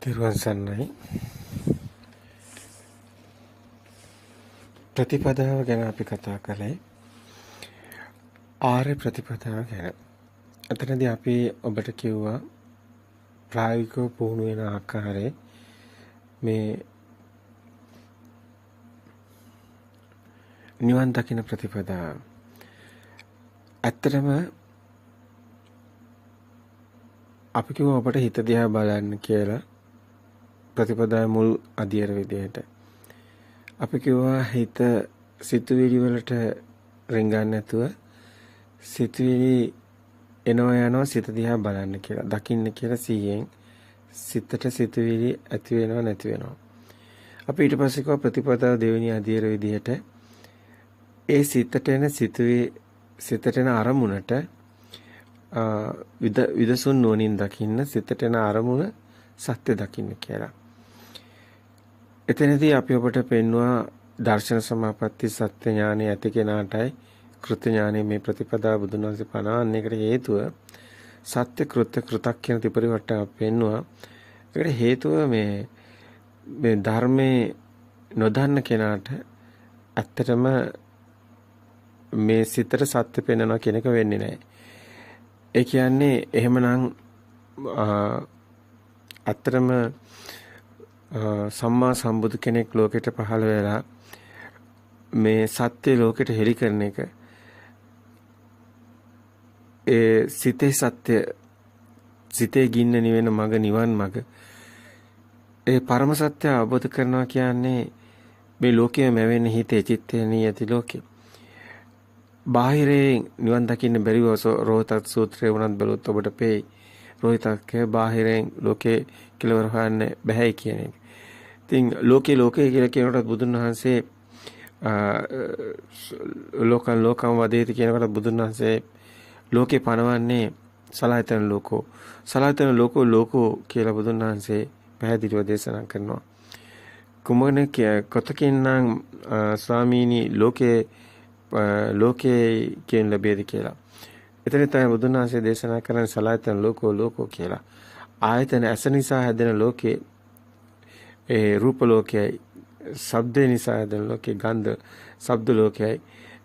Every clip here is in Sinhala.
තිරුවන් සරණයි. ප්‍රතිපදාව ගැන අපි කතා කළේ ආර්ය ප්‍රතිපදාව ගැන. අතනදී අපි ඔබට කිව්වා ප්‍රායෝගිකව පුහුණු වෙන ආකාරයේ මේ නිවන් දකින ප්‍රතිපදාව. ඇත්තටම අපි කිව්වා ඔබට හිත දිහා බලන්න කියලා ප්‍රතිපදාවේ මුල් අධ්‍යයන විදිහට. අපි කිව්වා හිත සිතුවිලි වලට රිංගන්නේ නැතුව සිතුවිලි එනවා යනවා සිත දිහා බලන්න කියලා. දකින්න කියලා සිහියෙන් සිතට සිතුවිලි ඇති වෙනව නැති වෙනවා. අපි ඊට පස්සේ කිව්වා ප්‍රතිපදාව දෙවෙනි අධ්‍යයන විදිහට ඒ සිතට එන සිතට එන අරමුණට විදසුන් නුවණින් දකින්න සිතට එන අරමුණ සත්‍ය දකින්න කියලා. එතනදී අපි ඔබට පෙන්වුවා දර්ශන සමාපatti සත්‍ය ඥානය ඇති කෙනාටයි කෘත්‍ය ඥානය මේ ප්‍රතිපදාව බුදුන් වහන්සේ පනවන්නේ. ඒකට හේතුව සත්‍ය කෘත්‍ය කෘතක් කියන ත්‍රිපරිවට්ටය පෙන්වුවා. ඒකට හේතුව මේ ධර්මයේ නොදන්න කෙනාට ඇත්තටම මේ සිතට සත්‍ය පෙන්වනවා කියන එක වෙන්නේ නැහැ. ඒ කියන්නේ එහෙමනම් අත්‍තරම සම්මා සම්බුදු කෙනෙක් ලෝකෙට පහළ වෙලා මේ සත්‍ය ලෝකෙට හෙළි කරන එක ඒ සිතේ සත්‍ය සිතේ ගින්න නිවෙන මග නිවන් මග ඒ පරම සත්‍ය අවබෝධ කරනවා කියන්නේ මේ ලෝකයේ මැවෙන හිතේ චිත්තේ නියති ලෝකෙ බාහිරේ නිවන් දකින්න බැරිව රෝහතක් සූත්‍රය වුණත් බලුත් ඔබට පෙයි. රෝහිතක් බාහිරෙන් ලෝකේ කෙලවර හොයන්න බැහැ කියන එක. ඉතින් ලෝකේ කියලා කියනකොට බුදුන් වහන්සේ ලෝකම් වදේති කියනකොට බුදුන් වහන්සේ ලෝකේ පනවන්නේ සලආයතන ලෝකෝ කියලා බුදුන් වහන්සේ පැහැදිලිව දේශනා කරනවා. කොතකින්නම් ස්වාමීනි ලෝකේ කියන ලැබෙද කියලා. එතන තමයි බුදුන් වහන්සේ දේශනා කරන සලආයතන ලෝකෝ කියලා. ආයතන ඇස නිසා හැදෙන ලෝකේ ඒ රූප ලෝකයයි, ශබ්ද නිසා හැදෙන ලෝකේ ගන්ධ ශබ්ද ලෝකයයි,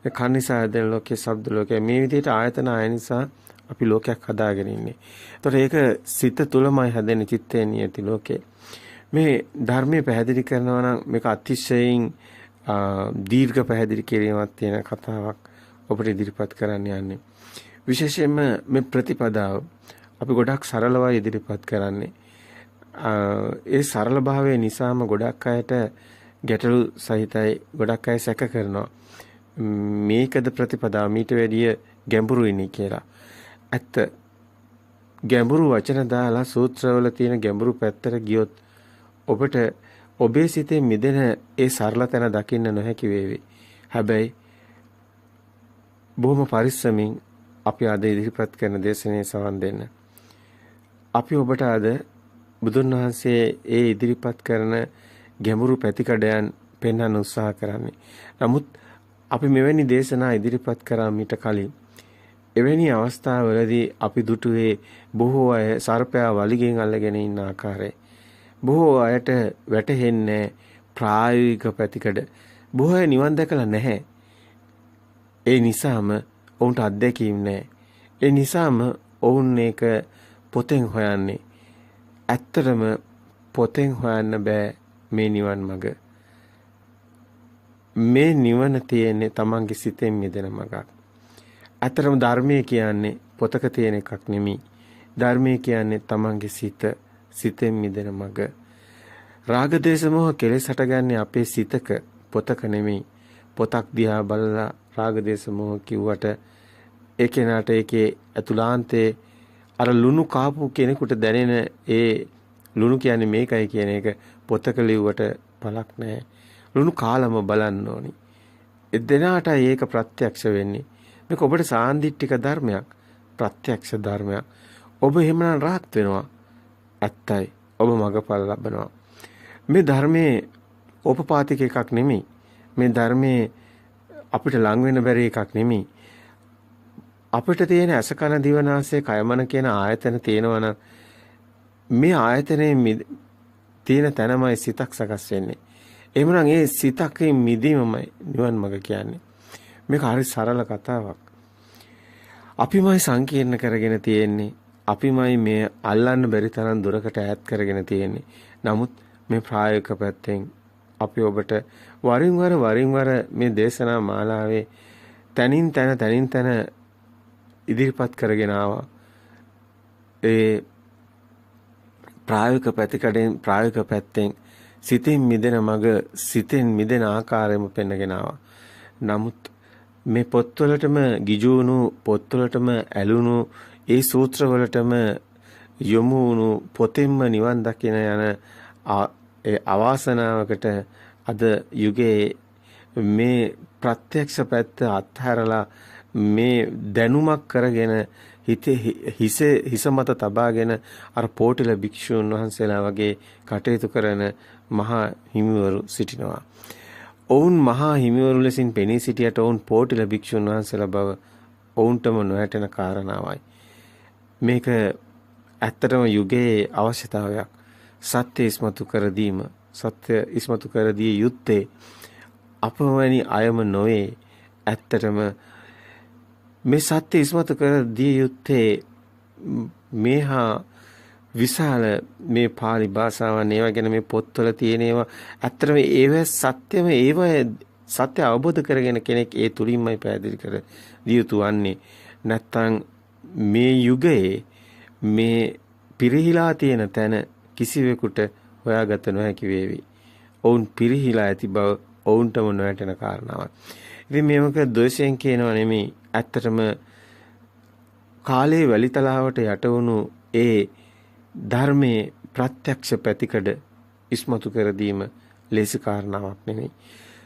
කන් නිසා හැදෙන ලෝකේ ශබ්ද ලෝකයයි. මේ විදිහට ආයතන ආය නිසා අපි ලෝකයක් හදාගෙන ඉන්නේ. ඒතකොට ඒක සිත තුළමයි හැදෙන චිත්තේ නියති ලෝකේ. මේ ධර්මයේ පැහැදිලි කරනවා නම් මේක අතිශයින් දීර්ඝ පැහැදිලි කිරීමක් තියෙන කතාවක් ඔබට ඉදිරිපත් කරන්න යන්නේ. විශේෂයෙන්ම මේ ප්‍රතිපදාව අපි ගොඩක් සරලව ඉදිරිපත් කරන්නේ. ඒ සරල භාවය නිසාම ගොඩක් අයට ගැටලු සහිතයි. ගොඩක් අය සැක කරනවා. මේකද ප්‍රතිපදාව මීට වැඩිය ගැඹුරුයිනි කියලා. ඇත්ත ගැඹුරු වචන දාලා සූත්‍රවල තියෙන ගැඹුරු පැත්තට ගියොත් ඔබට ඔබේ සිතේ මිදෙන ඒ සරල තැන දකින්න නොහැකි වේවි. හැබැයි බොහොම පරිස්සමින් අපි අද ඉදිරිපත් කරන දේශනේ සවන් දෙන්න. අපි ඔබට අද බුදුන් වහන්සේ ඒ ඉදිරිපත් කරන ගැඹුරු පැතිකඩයන් පෙන්වන්න උත්සාහ කරන්නේ. නමුත් අපි මෙවැනි දේශනා ඉදිරිපත් කරා මීට කලින් එවැනි අවස්ථාවලදී අපි දුටුවේ බොහෝ අය සර්පයා වලිගෙන් අල්ලගෙන ඉන්න ආකාරය. බොහෝ අයට වැටහෙන්නේ ප්‍රායෝගික පැතිකඩ. බොහෝ අය නිවන් දැකලා නැහැ. ඒ නිසාම ඔවුන්ට අත්දැකීම් නැහැ. ඒ නිසාම ඔවුන් ඒක පොතෙන් හොයන්නේ. ඇත්තටම පොතෙන් හොයන්න බෑ මේ නිවන් මඟ. මේ නිවන තියෙන්නේ තමන්ගේ සිතෙන් මිදෙන මඟක්. ඇත්තටම ධර්මයේ කියන්නේ පොතක තියෙන එකක් නෙමෙයි. ධර්මයේ කියන්නේ තමන්ගේ සිතෙන් මිදෙන මඟ. රාග දේශ මොහ කෙලෙස් හටගන්නේ අපේ සිතක පොතක නෙමෙයි. පොතක් දිහා බලලා රාග දේශ මොහ කිව්වට ඒ කෙනාට ඒකේ අතුලාන්තේ අර ලුණු කාපු කෙනෙකුට දැනෙන ඒ ලුණු කියන්නේ මේකයි කියන එක පොතක ලිව්වට පළක් නැහැ. ලුණු කාලම බලන්න ඕනි. ඒ දෙනාටයි ඒක ප්‍රත්‍යක්ෂ වෙන්නේ. මේක ඔබට සාන්දිටික ධර්මයක්, ප්‍රත්‍යක්ෂ ධර්මයක්. ඔබ එහෙමනම් rahat වෙනවා. ඇත්තයි. ඔබ මගපල ලබනවා. මේ ධර්මයේ ඕපපාතික එකක් නෙමෙයි. මේ ධර්මයේ අපිට ලඟ වෙන්න බැරි එකක් නෙමෙයි. අපිට තියෙන ඇස කන දිව නාසය කය මන කියන ආයතන තියෙනවා නම් මේ ආයතනයේ තියෙන තැනමයි සිතක් සකස් වෙන්නේ. එහෙමනම් ඒ සිතකේ මිදීමමයි නිවන් මඟ කියන්නේ. මේක හරි සරල කතාවක්. අපිමයි සංකීර්ණ කරගෙන තියෙන්නේ. අපිමයි මේ අල්ලන්න බැරි තරම් දුරකට ඈත් කරගෙන තියෙන්නේ. නමුත් මේ ප්‍රායෝගික පැත්තෙන් අපි ඔබට වරින් වර මේ දේශනා මාලාවේ තනින් තන ඉදිරිපත් කරගෙන ආවා. ඒ ප්‍රායෝගික පැත්තෙන් සිතෙන් මිදෙන මඟ සිතෙන් මිදෙන ආකාරයම පෙන්වගෙන ආවා. නමුත් මේ පොත්වලටම ගිජුණු පොත්වලටම ඇලුණු ඒ සූත්‍රවලටම යොමු වුණු පොතෙන්ම නිවන් දකින යන ඒ අවාසනාවකට අද යුගයේ මේ ප්‍රත්‍යක්ෂ පැත්ත අත්හැරලා මේ දැනුමක් කරගෙන හිස මත තබාගෙන අර පෝටිල භික්ෂුන් වහන්සේලා වගේ කටයුතු කරන මහා හිමිවරු සිටිනවා. ඔවුන් මහා හිමිවරු ලෙසින් පෙනී සිටියට ඔවුන් පෝටිල භික්ෂුන් වහන්සේලා බව ඔවුන්ටම නොහැටෙන කාරණාවයි. මේක ඇත්තටම යුගයේ අවශ්‍යතාවයක්. සත්‍ය ඉස්මතු කර දීම, සත්‍ය ඉස්මතු කර දී යුත්තේ අපවැනි අයම නොවේ. ඇත්තටම මේ සත්‍ය ඉස්මතු කර දී යුත්තේ මේහා විශාල මේ පාලි භාෂාවන් ඒවා ගැන මේ පොත්වල තියෙන ඒවා ඇත්තටම ඒව සත්‍යම ඒව සත්‍ය අවබෝධ කරගෙන කෙනෙක් ඒ තුලින්මයි පැහැදිලි කර දිය යුතු වන්නේ. නැත්තම් මේ යුගයේ මේ පිරිහිලා තියෙන තැන කිසිවෙකුට හොයාගත නොහැකි වේවි. ඔවුන් පිරිහිලා ඇති බව ඔවුන්ටම නොවැටෙන කාරණාවක්. ඉතින් මේක ද්වේෂයෙන් කියනවා නෙමෙයි. ඇත්තටම කාලේ වැලිතලාවට යට වුණු ඒ ධර්මයේ ප්‍රත්‍යක්ෂ පැතිකඩ ඉස්මතු කර දීම ලේසි කාරණාවක් නෙමෙයි.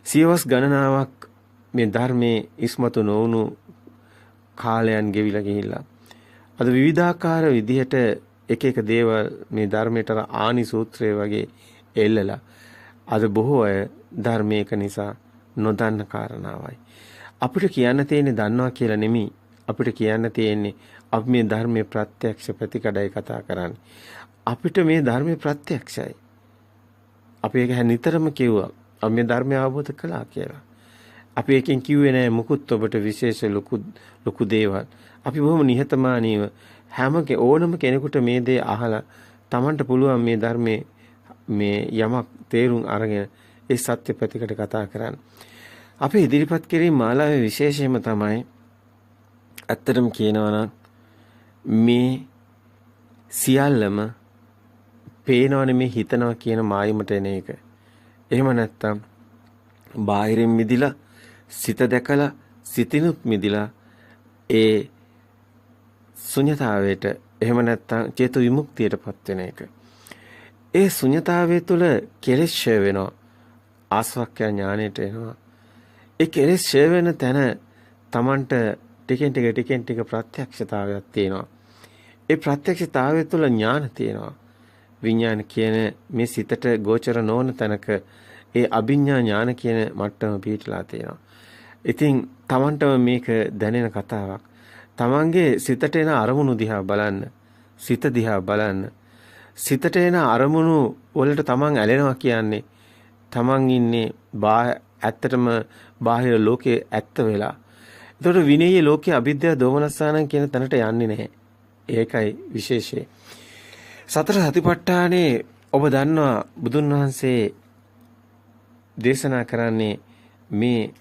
සියවස් ගණනාවක් මේ ධර්මයේ ඉස්මතු නොවුණු කාලයන් ගෙවිලා ගිහිල්ලා අද විවිධාකාර විදිහට එක දේවල් මේ ධර්මයට ආනි සූත්‍රය වගේ එල්ලලා අද බොහෝ අය ධර්මයක නිසා නොදන්න කාරණාවයි. අපිට කියන්න තියෙන්නේ දන්නවා කියලා නෙමෙයි. අපිට කියන්න තියෙන්නේ අපි මේ ධර්මයේ ප්‍රත්‍යක්ෂ ප්‍රතිකඩයි කතා කරන්නේ. අපිට මේ ධර්මයේ ප්‍රත්‍යක්ෂයි. අපි ඒක නිතරම කිව්වා. අපි මේ ධර්මය අවබෝධ කළා කියලා. අපි එකෙන් කිව්වේ නෑ මුකුත් ඔබට විශේෂ ලොකු දේවල්. අපි බොහොම නිහතමානීව ඕනම කෙනෙකුට මේ දේ අහලා Tamanට පුළුවන් මේ ධර්මයේ මේ යමක් තේරුම් අරගෙන ඒ සත්‍ය ප්‍රතිකට කතා කරන්න. අපි ඉදිරිපත් කිරීම මාලාවේ විශේෂයම තමයි ඇත්තටම කියනවා නම් මේ සියල්ලම පේනවනේ මේ හිතනවා කියන මායිමට එන එක. එහෙම නැත්තම් බාහිරින් මිදිලා සිත දැකලා සිතිනුත් මිදිලා ඒ ශුන්‍යතාවයට එහෙම නැත්තම් චේතු විමුක්තියටපත් වෙන එක. ඒ ශුන්‍යතාවය තුළ කෙලෙස් ඡය වෙනවා. ආස්වක්ඛ්‍ය ඥාණයට එනවා. ඒ කෙලෙස් ඡය වෙන තැන Tamanට ටිකෙන් ටික ප්‍රත්‍යක්ෂතාවයක් තියෙනවා. ඒ ප්‍රත්‍යක්ෂතාවය තුළ ඥාන තියෙනවා. විඥාන කියන මේ සිතට ගෝචර නොවන තැනක ඒ අභිඥා ඥාන කියන මට්ටම පිහිටලා තියෙනවා. ඉතින් Tamanටම මේක දැනෙන කතාවක්. Tamanගේ සිතට එන අරමුණු දිහා බලන්න. සිත දිහා බලන්න. සිතට එන අරමුණු වලට Taman ඇලෙනවා කියන්නේ Taman ඉන්නේ ඇත්තටම බාහිර ලෝකයේ ඇත්ත වෙලා. ඒතකොට විනේය ලෝකයේ අවිද්‍යාව දෝමනස්සානං කියන තැනට යන්නේ නැහැ. ඒකයි විශේෂය. සතර සතිපට්ඨානේ ඔබ දන්නවා බුදුන් වහන්සේ දේශනා කරන්නේ මේ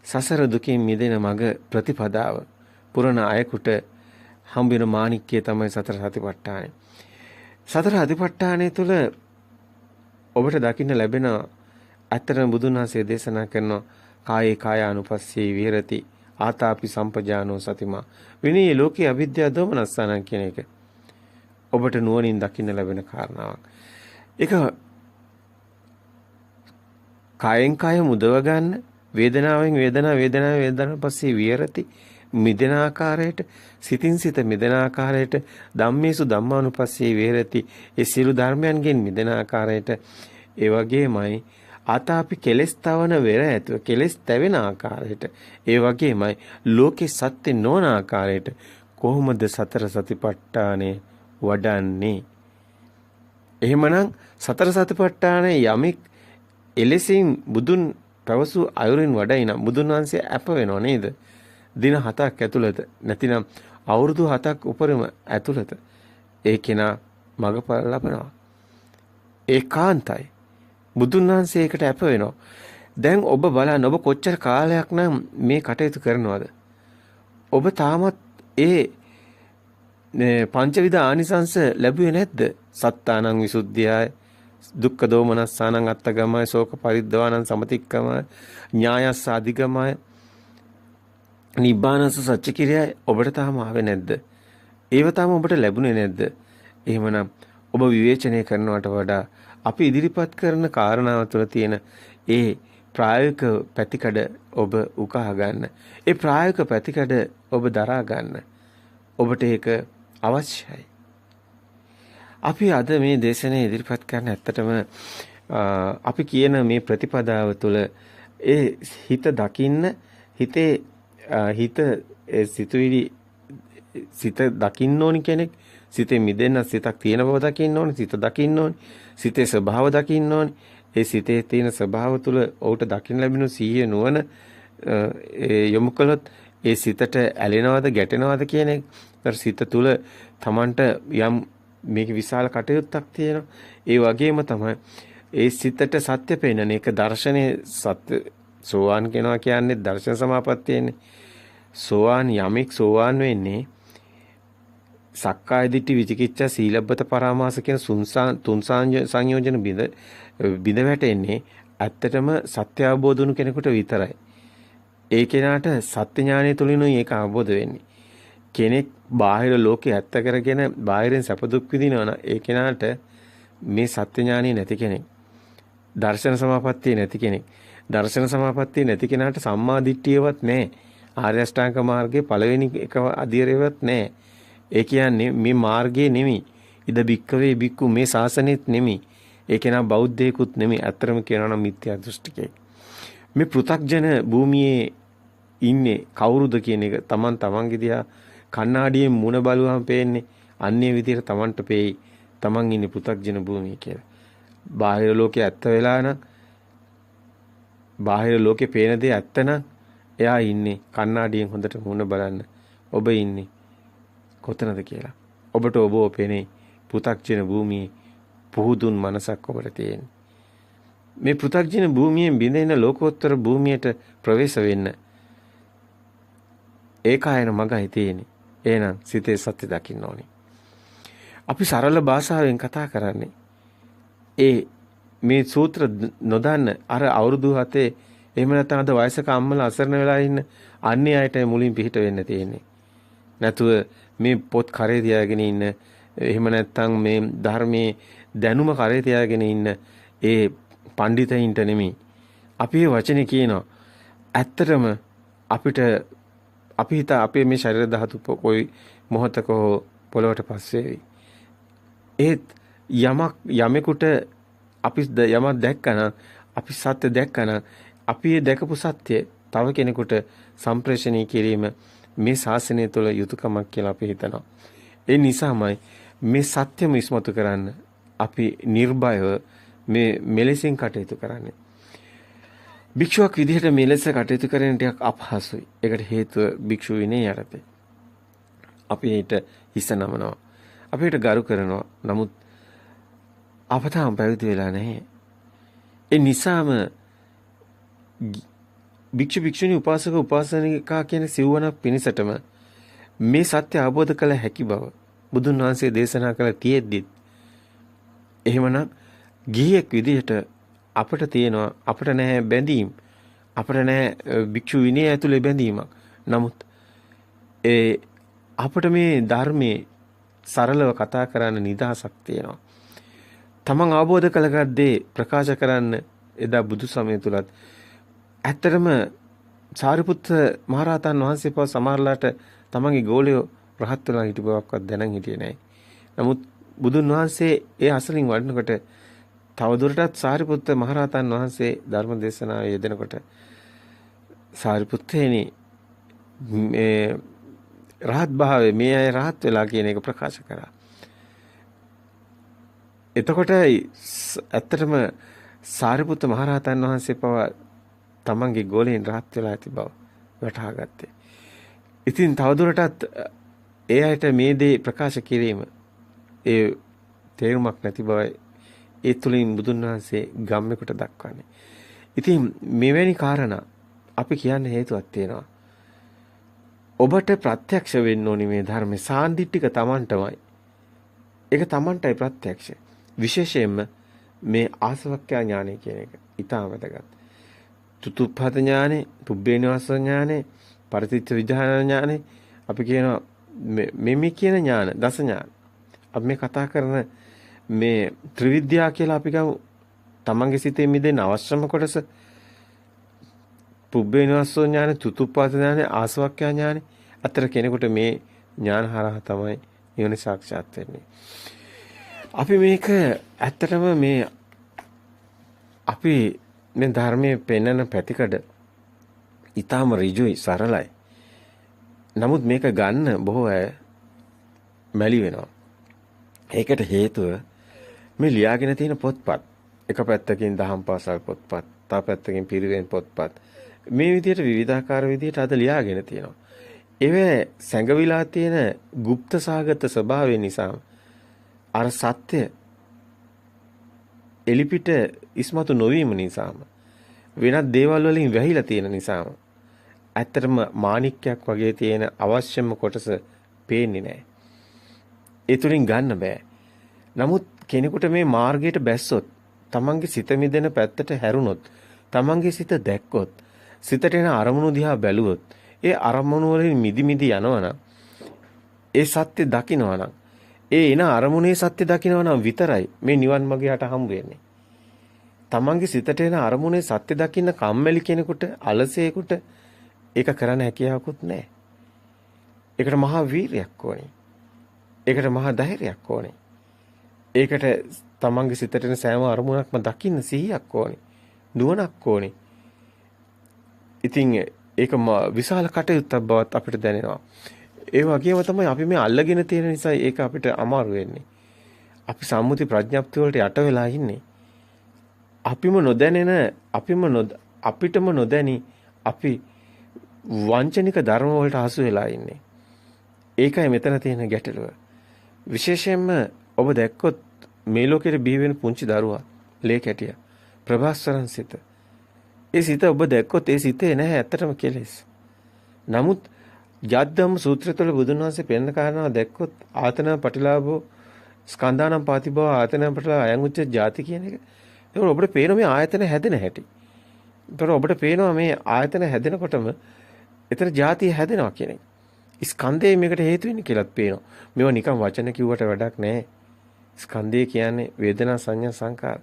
සසර දුකින් මිදෙන මඟ ප්‍රතිපදාව. පුරණ අයකුට හම්බෙන මාණික්කය තමයි සතර සතිපට්ඨානේ. සතර සතිපට්ඨානේ තුල ඔබට දකින්න ලැබෙන අතරම බුදුන් වහන්සේ දේශනා කරන කායේ කායානුපස්සී විහෙරති ආතාපි සම්පජානෝ සතිමා විනී ලෝකේ අවිද්‍යාව දෝමනස්සානං කියන එක ඔබට නුවණින් දකින්න ලැබෙන කාරණාවක්. ඒක කායෙන් කාය මුදව ගන්න වේදනාවෙන් වේදනාව පස්සේ විහෙරති මිදෙන ආකාරයට සිතින් සිත මිදෙන ආකාරයට ධම්මේසු ධම්මානුපස්සී විහෙරති ඒ සියලු ධර්මයන්ගෙන් මිදෙන ආකාරයට ඒ වගේමයි ආතාපි කෙලස් තවන වෙර ඇතුව කෙලස් තැවෙන ආකාරයට ඒ වගේමයි ලෝකේ සත්‍ය නොවන ආකාරයට කොහොමද සතර සතිපට්ඨානේ වඩන්නේ එහෙමනම් සතර සතිපට්ඨානයේ යමෙක් එලෙසින් බුදුන් පැවසු අයුරින් වඩයිනම් බුදුන් වහන්සේ අප වෙනව නේද? දින 7ක් ඇතුළත නැතිනම් අවුරුදු 7ක් උපරිම ඇතුළත ඒ කෙනා මගපල ලබනවා. ඒකාන්තයි. බුදුන් වහන්සේ ඒකට අප වෙනවා. දැන් ඔබ බලන්න ඔබ කොච්චර කාලයක් නම් මේ කටයුතු කරනවද? ඔබ තාමත් ඒ පංචවිධ ආනිසංස ලැබුවේ නැද්ද? සත්තානං විසුද්ධියයි, දුක්ඛ දෝමනස්සානං අත්තගමයි, ශෝක පරිද්දවානං සමතික්කමයි, ඥායස්ස අධිගමයි, නිබ්බානස්ස සච්ච කිරියයි ඔබට තාම ආවේ නැද්ද? ඒව තාම ඔබට ලැබුණේ නැද්ද? එහෙමනම් ඔබ විවේචනය කරනවට වඩා අපි ඉදිරිපත් කරන කාරණාව තුළ තියෙන ඒ ප්‍රායෝගික පැතිකඩ ඔබ උකහා ගන්න. ඒ ප්‍රායෝගික පැතිකඩ ඔබ දරා ගන්න. ඔබට ඒක අවශ්‍යයි. අපි අද මේ දේශනේ ඉදිරිපත් කරන ඇත්තටම අපි කියන මේ ප්‍රතිපදාව තුළ ඒ හිත දකින්න හිතේ හිත සිතුවිලි සිත දකින්න ඕනි කෙනෙක් සිතේ මිදෙන්න සිතක් තියෙන බව දකින්න ඕනි සිත දකින්න ඕනි සිතේ ස්වභාව දකින්න ඕනි ඒ සිතේ තියෙන ස්වභාව තුළ ඔහුට දකින්න ලැබෙන සිහිය නුවණ යොමු කළොත් ඒ සිතට ඇලෙනවද ගැටෙනවද කියන එක සිත තුළ Tamanට යම් මේක විශාල කටයුත්තක් තියෙනවා. ඒ වගේම තමයි ඒ සිතට සත්‍ය පේනන එක දර්ශනේ සත්‍ය සෝවාන් කියනවා කියන්නේ දර්ශන සමාපත්තියනේ. සෝවාන් යමෙක් සෝවාන් වෙන්නේ සක්කාය දිට්ඨි විචිකිච්ඡා සීලබ්බත පරාමාස කියන තුන් සංයෝජන බිඳ වැටෙන්නේ ඇත්තටම සත්‍ය අවබෝධ වුණු කෙනෙකුට විතරයි. ඒ කෙනාට සත්‍ය ඥානය තුලිනුයි ඒක අවබෝධ වෙන්නේ. කෙනෙක් බාහිර ලෝකේ ඇත්ත කරගෙන බාහිරින් සැප දුක් විඳිනවා නම් ඒ කෙනාට මේ සත්‍ය ඥානය නැති කෙනෙක්. දර්ශන සමාපත්තිය නැති කෙනෙක්. දර්ශන සමාපත්තිය නැති කෙනාට සම්මා දිට්ඨියවත් නැහැ. ආර්ය අෂ්ටාංග මාර්ගයේ පළවෙනි එක අධීරයවත් නැහැ. ඒ කියන්නේ මේ මාර්ගයේ නෙමෙයි. ඉද බික්කවේ බික්කු මේ ශාසනෙත් නෙමෙයි. ඒ කෙනා බෞද්ධයෙකුත් නෙමෙයි. අත්‍තරම කියනවා නම් මිත්‍යා දෘෂ්ටිකයෙක්. මේ පෘථග්ජන භූමියේ ඉන්නේ කවුරුද කියන එක තමන්ගේ දිහා කණ්ණාඩියෙන් මුණ බලුවම පේන්නේ අන්නේ විදිහට තමන්ට පේයි තමන් ඉන්නේ පෘථග්ජන භූමිය කියලා. බාහිර ලෝකේ ඇත්ත වෙලා නම් බාහිර ලෝකේ පේන දේ ඇත්ත නම් එයා ඉන්නේ කණ්ණාඩියෙන් හොඳට මුණ බලන්න. ඔබ ඉන්නේ කොතනද කියලා. ඔබට ඔබව පේන්නේ පෘථග්ජන භූමියේ පුහුදුන් මනසක් ඔබට තියෙන්නේ. මේ පෘථග්ජන භූමියෙන් බිඳෙන ලෝකෝත්තර භූමියට ප්‍රවේශ වෙන්න ඒකායන මගයි තියෙන්නේ. එහෙනම් සිතේ සත්‍ය දකින්න ඕනේ. අපි සරල භාෂාවෙන් කතා කරන්නේ. ඒ මේ සූත්‍ර නොදන්න අර අවුරුදු 7 එහෙම නැත්නම් අද වයසක අම්මලා අසරණ වෙලා ඉන්න අන්නේ අයට මුලින් පිට වෙන්න තියෙන්නේ. නැතුව මේ පොත් කරේ තියාගෙන ඉන්න එහෙම නැත්නම් මේ ධර්මයේ දැනුම කරේ තියාගෙන ඉන්න ඒ පඬිතයින්ට නෙමෙයි. අපි මේ වචනේ කියනවා. ඇත්තටම අපිට අපි හිත අපේ මේ ශරීර ධාතු කොයි මොහතක හෝ පොළවට පස්සේ වෙයි. ඒත් යමෙකුට අපි යමක් දැක්කනම් අපි සත්‍ය දැක්කනම් අපි ඒ දැකපු සත්‍ය තව කෙනෙකුට සම්ප්‍රේෂණය කිරීම මේ ශාසනය තුළ යුතුයකමක් කියලා අපි හිතනවා. ඒ නිසාමයි මේ සත්‍යම ඉස්මතු කරන්න අපි නිර්භයව මේ මෙලෙසින් කටයුතු කරන්නේ. භික්ෂුවක් විදිහට මෙලෙස කටයුතු කරන ටිකක් අපහසුයි. ඒකට හේතුව භික්ෂු විනය යටතේ. අපි ඊට හිස නමනවා. අපි ඊට ගරු කරනවා. නමුත් අප තාම පැවිදි වෙලා නැහැ. ඒ නිසාම භික්ෂු භික්ෂුණී උපාසක උපාසනිකා කියන සිව්වනක් පිණිසටම මේ සත්‍ය අවබෝධ කළ හැකි බව බුදුන් වහන්සේ දේශනා කළ තියෙද්දි එහෙමනම් ගිහියෙක් විදිහට අපට තියෙනවා අපට නැහැ බැඳීම් අපට නැහැ භික්ෂු විනය ඇතුලේ බැඳීමක්. නමුත් අපට මේ ධර්මයේ සරලව කතා කරන්න නිදහසක් තියෙනවා. තමන් අවබෝධ කළගත් දේ ප්‍රකාශ කරන්න එදා බුදු සමය තුලත් ඇත්තටම සාරිපුත්ත මහරහතන් වහන්සේ පව සමහරලාට තමන්ගේ ගෝලියෝ රහත් වෙලා හිටි බවක්වත් දැනන් හිටියේ නැහැ. නමුත් බුදුන් වහන්සේ ඒ අසලින් වඩනකොට තවදුරටත් සාරිපුත්ත මහරහතන් වහන්සේ ධර්ම දේශනාවේ යෙදෙනකොට සාරිපුත්තේනි මේ රහත් භාවයේ මේ අය රහත් වෙලා කියන එක ප්‍රකාශ කරා. එතකොට ඇත්තටම සාරිපුත්ත මහරහතන් වහන්සේ පවා තමන්ගේ ගෝලයෙන් රහත් වෙලා ඇති බව වටහා ගත්තේ. ඉතින් තවදුරටත් ඒ අයට මේ දේ ප්‍රකාශ කිරීම ඒ තේරුමක් නැති බවයි ඒ තුලින් බුදුන් වහන්සේ ගම්මෙකුට දක්වන්නේ. ඉතින් මෙවැනි කාරණා අපි කියන්නේ හේතුවක් තියෙනවා. ඔබට ප්‍රත්‍යක්ෂ වෙන්න ඕනි මේ ධර්මේ සාන්දිටික Tamanටමයි. ඒක Tamanටයි ප්‍රත්‍යක්ෂ. විශේෂයෙන්ම මේ ආසවක්ඛ්‍යා ඥානය කියන එක ඊටම වැදගත්. තුතුප්පත ඥානෙ, පුබ්බේනවාස ඥානෙ, පරිත්‍ත්‍ය විධාන ඥානෙ අපි කියනවා මේ කියන ඥාන, දස ඥාන. අපි මේ කතා කරන මේ ත්‍රිවිද්‍යා කියලා අපි ගමු. තමන්ගේ සිතේ මිදෙන්න අවශ්‍යම කොටස පුබ්බේනවාසෝ ඥානෙ, තුතුප්පත ඥානෙ, ආසවක්ඛ්‍යා ඥානෙ. අතර කෙනෙකුට මේ ඥාන හරහා තමයි නිවන සාක්ෂාත් වෙන්නේ. අපි මේක ඇත්තටම අපි මේ ධර්මයේ පෙන්වන පැතිකඩ ඊටාම ඍජුයි, සරලයි. නමුත් මේක ගන්න බොහෝ අය මැලි වෙනවා. ඒකට හේතුව මේ ලියාගෙන තියෙන පොත්පත්. එක පැත්තකින් දහම් පාසල් පොත්පත්, තව පැත්තකින් පිරිවෙන් පොත්පත්. මේ විදිහට විවිධාකාර විදිහට අද ලියාගෙන තියෙනවා. ඒවේ සැඟවිලා තියෙන গুপ্ত සාගත ස්වභාවය නිසා අර සත්‍ය එලිපිට ඉස්මතු නොවීම නිසාම වෙනත් දේවල් වලින් වැහිලා තියෙන නිසාම ඇත්තටම මාණික්කයක් වගේ තියෙන අවශ්‍යම කොටස පේන්නේ නැහැ. ඒ තුලින් ගන්න බෑ. නමුත් කෙනෙකුට මේ මාර්ගයට බැස්සොත්, තමන්ගේ සිත මිදෙන පැත්තට හැරුණොත්, තමන්ගේ සිත දැක්කොත්, සිතට එන අරමුණු දිහා බැලුවොත්, ඒ අරමුණු වලින් මිදි යනවනම්, ඒ සත්‍ය දකින්නවනම්, ඒ එන අරමුණේ සත්‍ය දකින්නවනම් විතරයි මේ නිවන් මාර්ගය යට හම්බ වෙන්නේ. තමන්ගේ සිතට එන අරමුණේ සත්‍ය දකින්න කම්මැලි කෙනෙකුට, අලසේකට ඒක කරන්න හැකියාවකුත් නැහැ. ඒකට මහා වීරියක් ඕනේ. ඒකට මහා ධෛර්යයක් ඕනේ. ඒකට තමන්ගේ සිතට එන සෑම අරමුණක්ම දකින්න සිහියක් ඕනේ. නුවණක් ඕනේ. ඉතින් ඒක විශාල කටයුත්තක් බවත් අපිට දැනෙනවා. ඒ වගේම තමයි අපි මේ අල්ලගෙන තියෙන නිසා ඒක අපිට අමාරු වෙන්නේ. අපි සම්මුති ප්‍රඥප්තිය වලට යට වෙලා ඉන්නේ. අපිම නොදැනෙන, අපිටම නොදැනි අපි වංචනික ධර්ම වලට හසු වෙලා ඉන්නේ. ඒකයි මෙතන තියෙන ගැටලුව. විශේෂයෙන්ම ඔබ දැක්කොත් මේ ලෝකෙට බිහි වෙන පුංචි දරුවා, ලේ කැටියා, ප්‍රභාස්වරන් සිත. ඒ සිත ඔබ දැක්කොත් ඒ සිතේ නැහැ ඇත්තටම කෙලෙස්. නමුත් යද්දම් සූත්‍රය තුළ බුදුන් වහන්සේ පෙන්න කාරණා දැක්කොත් ආතන පටිලාභෝ ස්කන්ධානම් පාතිභව ආතන පටිලා අයං උච්ච ಜಾති කියන එක. ඒක ඔබට පේන මේ ආයතන හැදෙන හැටි. ඒතර ඔබට පේනවා මේ ආයතන හැදෙනකොටම ඒතර ಜಾතිය හැදෙනවා කියන එක. ස්කන්ධය මේකට හේතු වෙන්නේ කියලාත් පේනවා. මේවා නිකන් වචන කිව්වට වැඩක් නැහැ. ස්කන්ධය කියන්නේ වේදනා සංඥා සංකාර.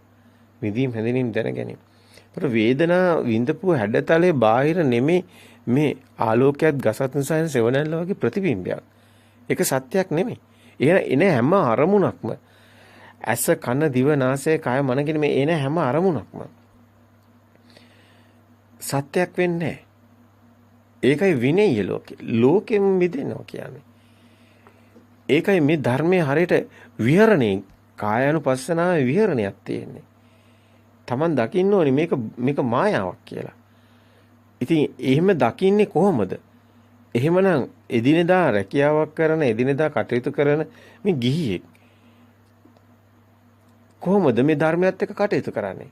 විදීම් හැදෙනින් දැන ගැනීම. ඒතර වේදනා විඳපු හැඩතලේ බාහිර නෙමෙයි මේ ආලෝකයක් ගසත් නිසා සෙවණැල්ල වගේ ප්‍රතිබිම්බයක්. ඒක සත්‍යයක් නෙමෙයි. එන හැම අරමුණක්ම ඇස කන දිව නාසය කය මන කියන මේ එන හැම අරමුණක්ම සත්‍යයක් වෙන්නේ නැහැ. ඒකයි විනය්‍ය ලෝකේ. ලෝකෙම මිදෙනවා කියන්නේ. ඒකයි මේ ධර්මයේ හරියට විහරණේ කායानुපස්සනාවේ විහරණයක් තියෙන්නේ. Taman දකින්න ඕනේ මේක මායාවක් කියලා. ඉතින් එහෙම දකින්නේ කොහොමද? එහෙමනම් එදිනෙදා රැකියාවක් කරන, එදිනෙදා කටයුතු කරන මේ ගිහියෙක් කොහොමද මේ ධර්මයත් එක්ක කටයුතු කරන්නේ?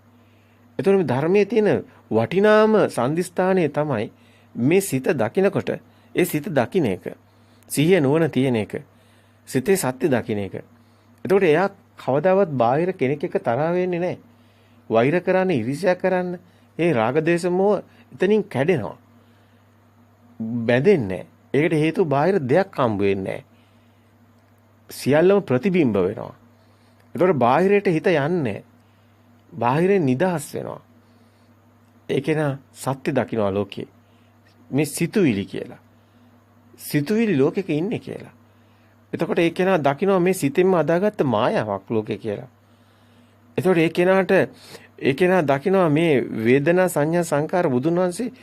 එතකොට මේ ධර්මයේ තියෙන වටිනාම සම්දිස්ථානයේ තමයි මේ සිත දකිනකොට ඒ සිත දකින්න එක. සිහිය නුවණ තියෙන එක. සිතේ සත්‍ය දකින්න එක. එතකොට එයා කවදාවත් බාහිර කෙනෙක් එක්ක තරහ වෙන්නේ නැහැ. වෛර කරන්න, ඊර්ෂ්‍යා කරන්න, ඒ රාග දේශ මොහ එතනින් කැඩෙනවා. බැඳෙන්නේ නැහැ. ඒකට හේතුව බාහිර දෙයක් හම්බ වෙන්නේ නැහැ. සියල්ලම ප්‍රතිබිම්බ වෙනවා. එතකොට බාහිරයට හිත යන්නේ බාහිරෙන් නිදහස් වෙනවා. ඒකේන සත්‍ය දකින්නවා ලෝකේ. මේ සිතුවිලි කියලා. සිතුවිලි ලෝකෙක ඉන්නේ කියලා. එතකොට ඒ කෙනා දකින්නවා මේ සිතෙන්ම අදාගත්ත මායාවක් ලෝකේ කියලා. එතකොට ඒ කෙනා දකින්නවා මේ වේදනා සංඥා සංකාර බුදුන් වහන්සේ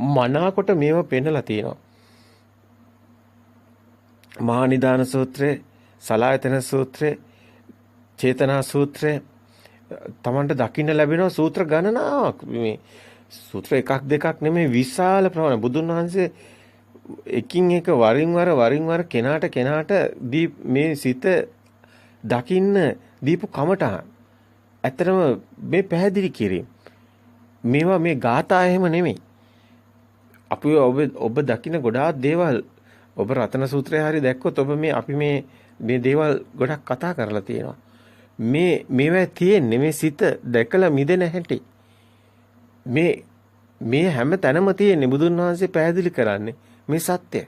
මනාකොට මේව පෙන්නලා තියෙනවා. මහා නිදාන සූත්‍රයේ, සලායතන සූත්‍රයේ චේතනා සූත්‍රය තමන්ට දකින්න ලැබෙනවා සූත්‍ර ගණනාවක්. මේ සූත්‍ර එකක් දෙකක් නෙමෙයි විශාල ප්‍රමාණයක්. බුදුන් වහන්සේ එකින් එක වරින් වර කෙනාට මේ සිත දකින්න දීපු කමටහන්. ඇත්තටම මේ පැහැදිලි කිරීම. මේවා මේ ગાථා එහෙම නෙමෙයි. ඔබ දකින්න ගොඩාක් දේවල් ඔබ රතන සූත්‍රය හරි දැක්කොත් ඔබ අපි මේ දේවල් ගොඩක් කතා කරලා තියෙනවා. මේවා තියෙන්නේ මේ සිත දැකලා මිදෙන හැටි. මේ හැම තැනම තියෙන්නේ බුදුන් වහන්සේ පැහැදිලි කරන්නේ මේ සත්‍ය.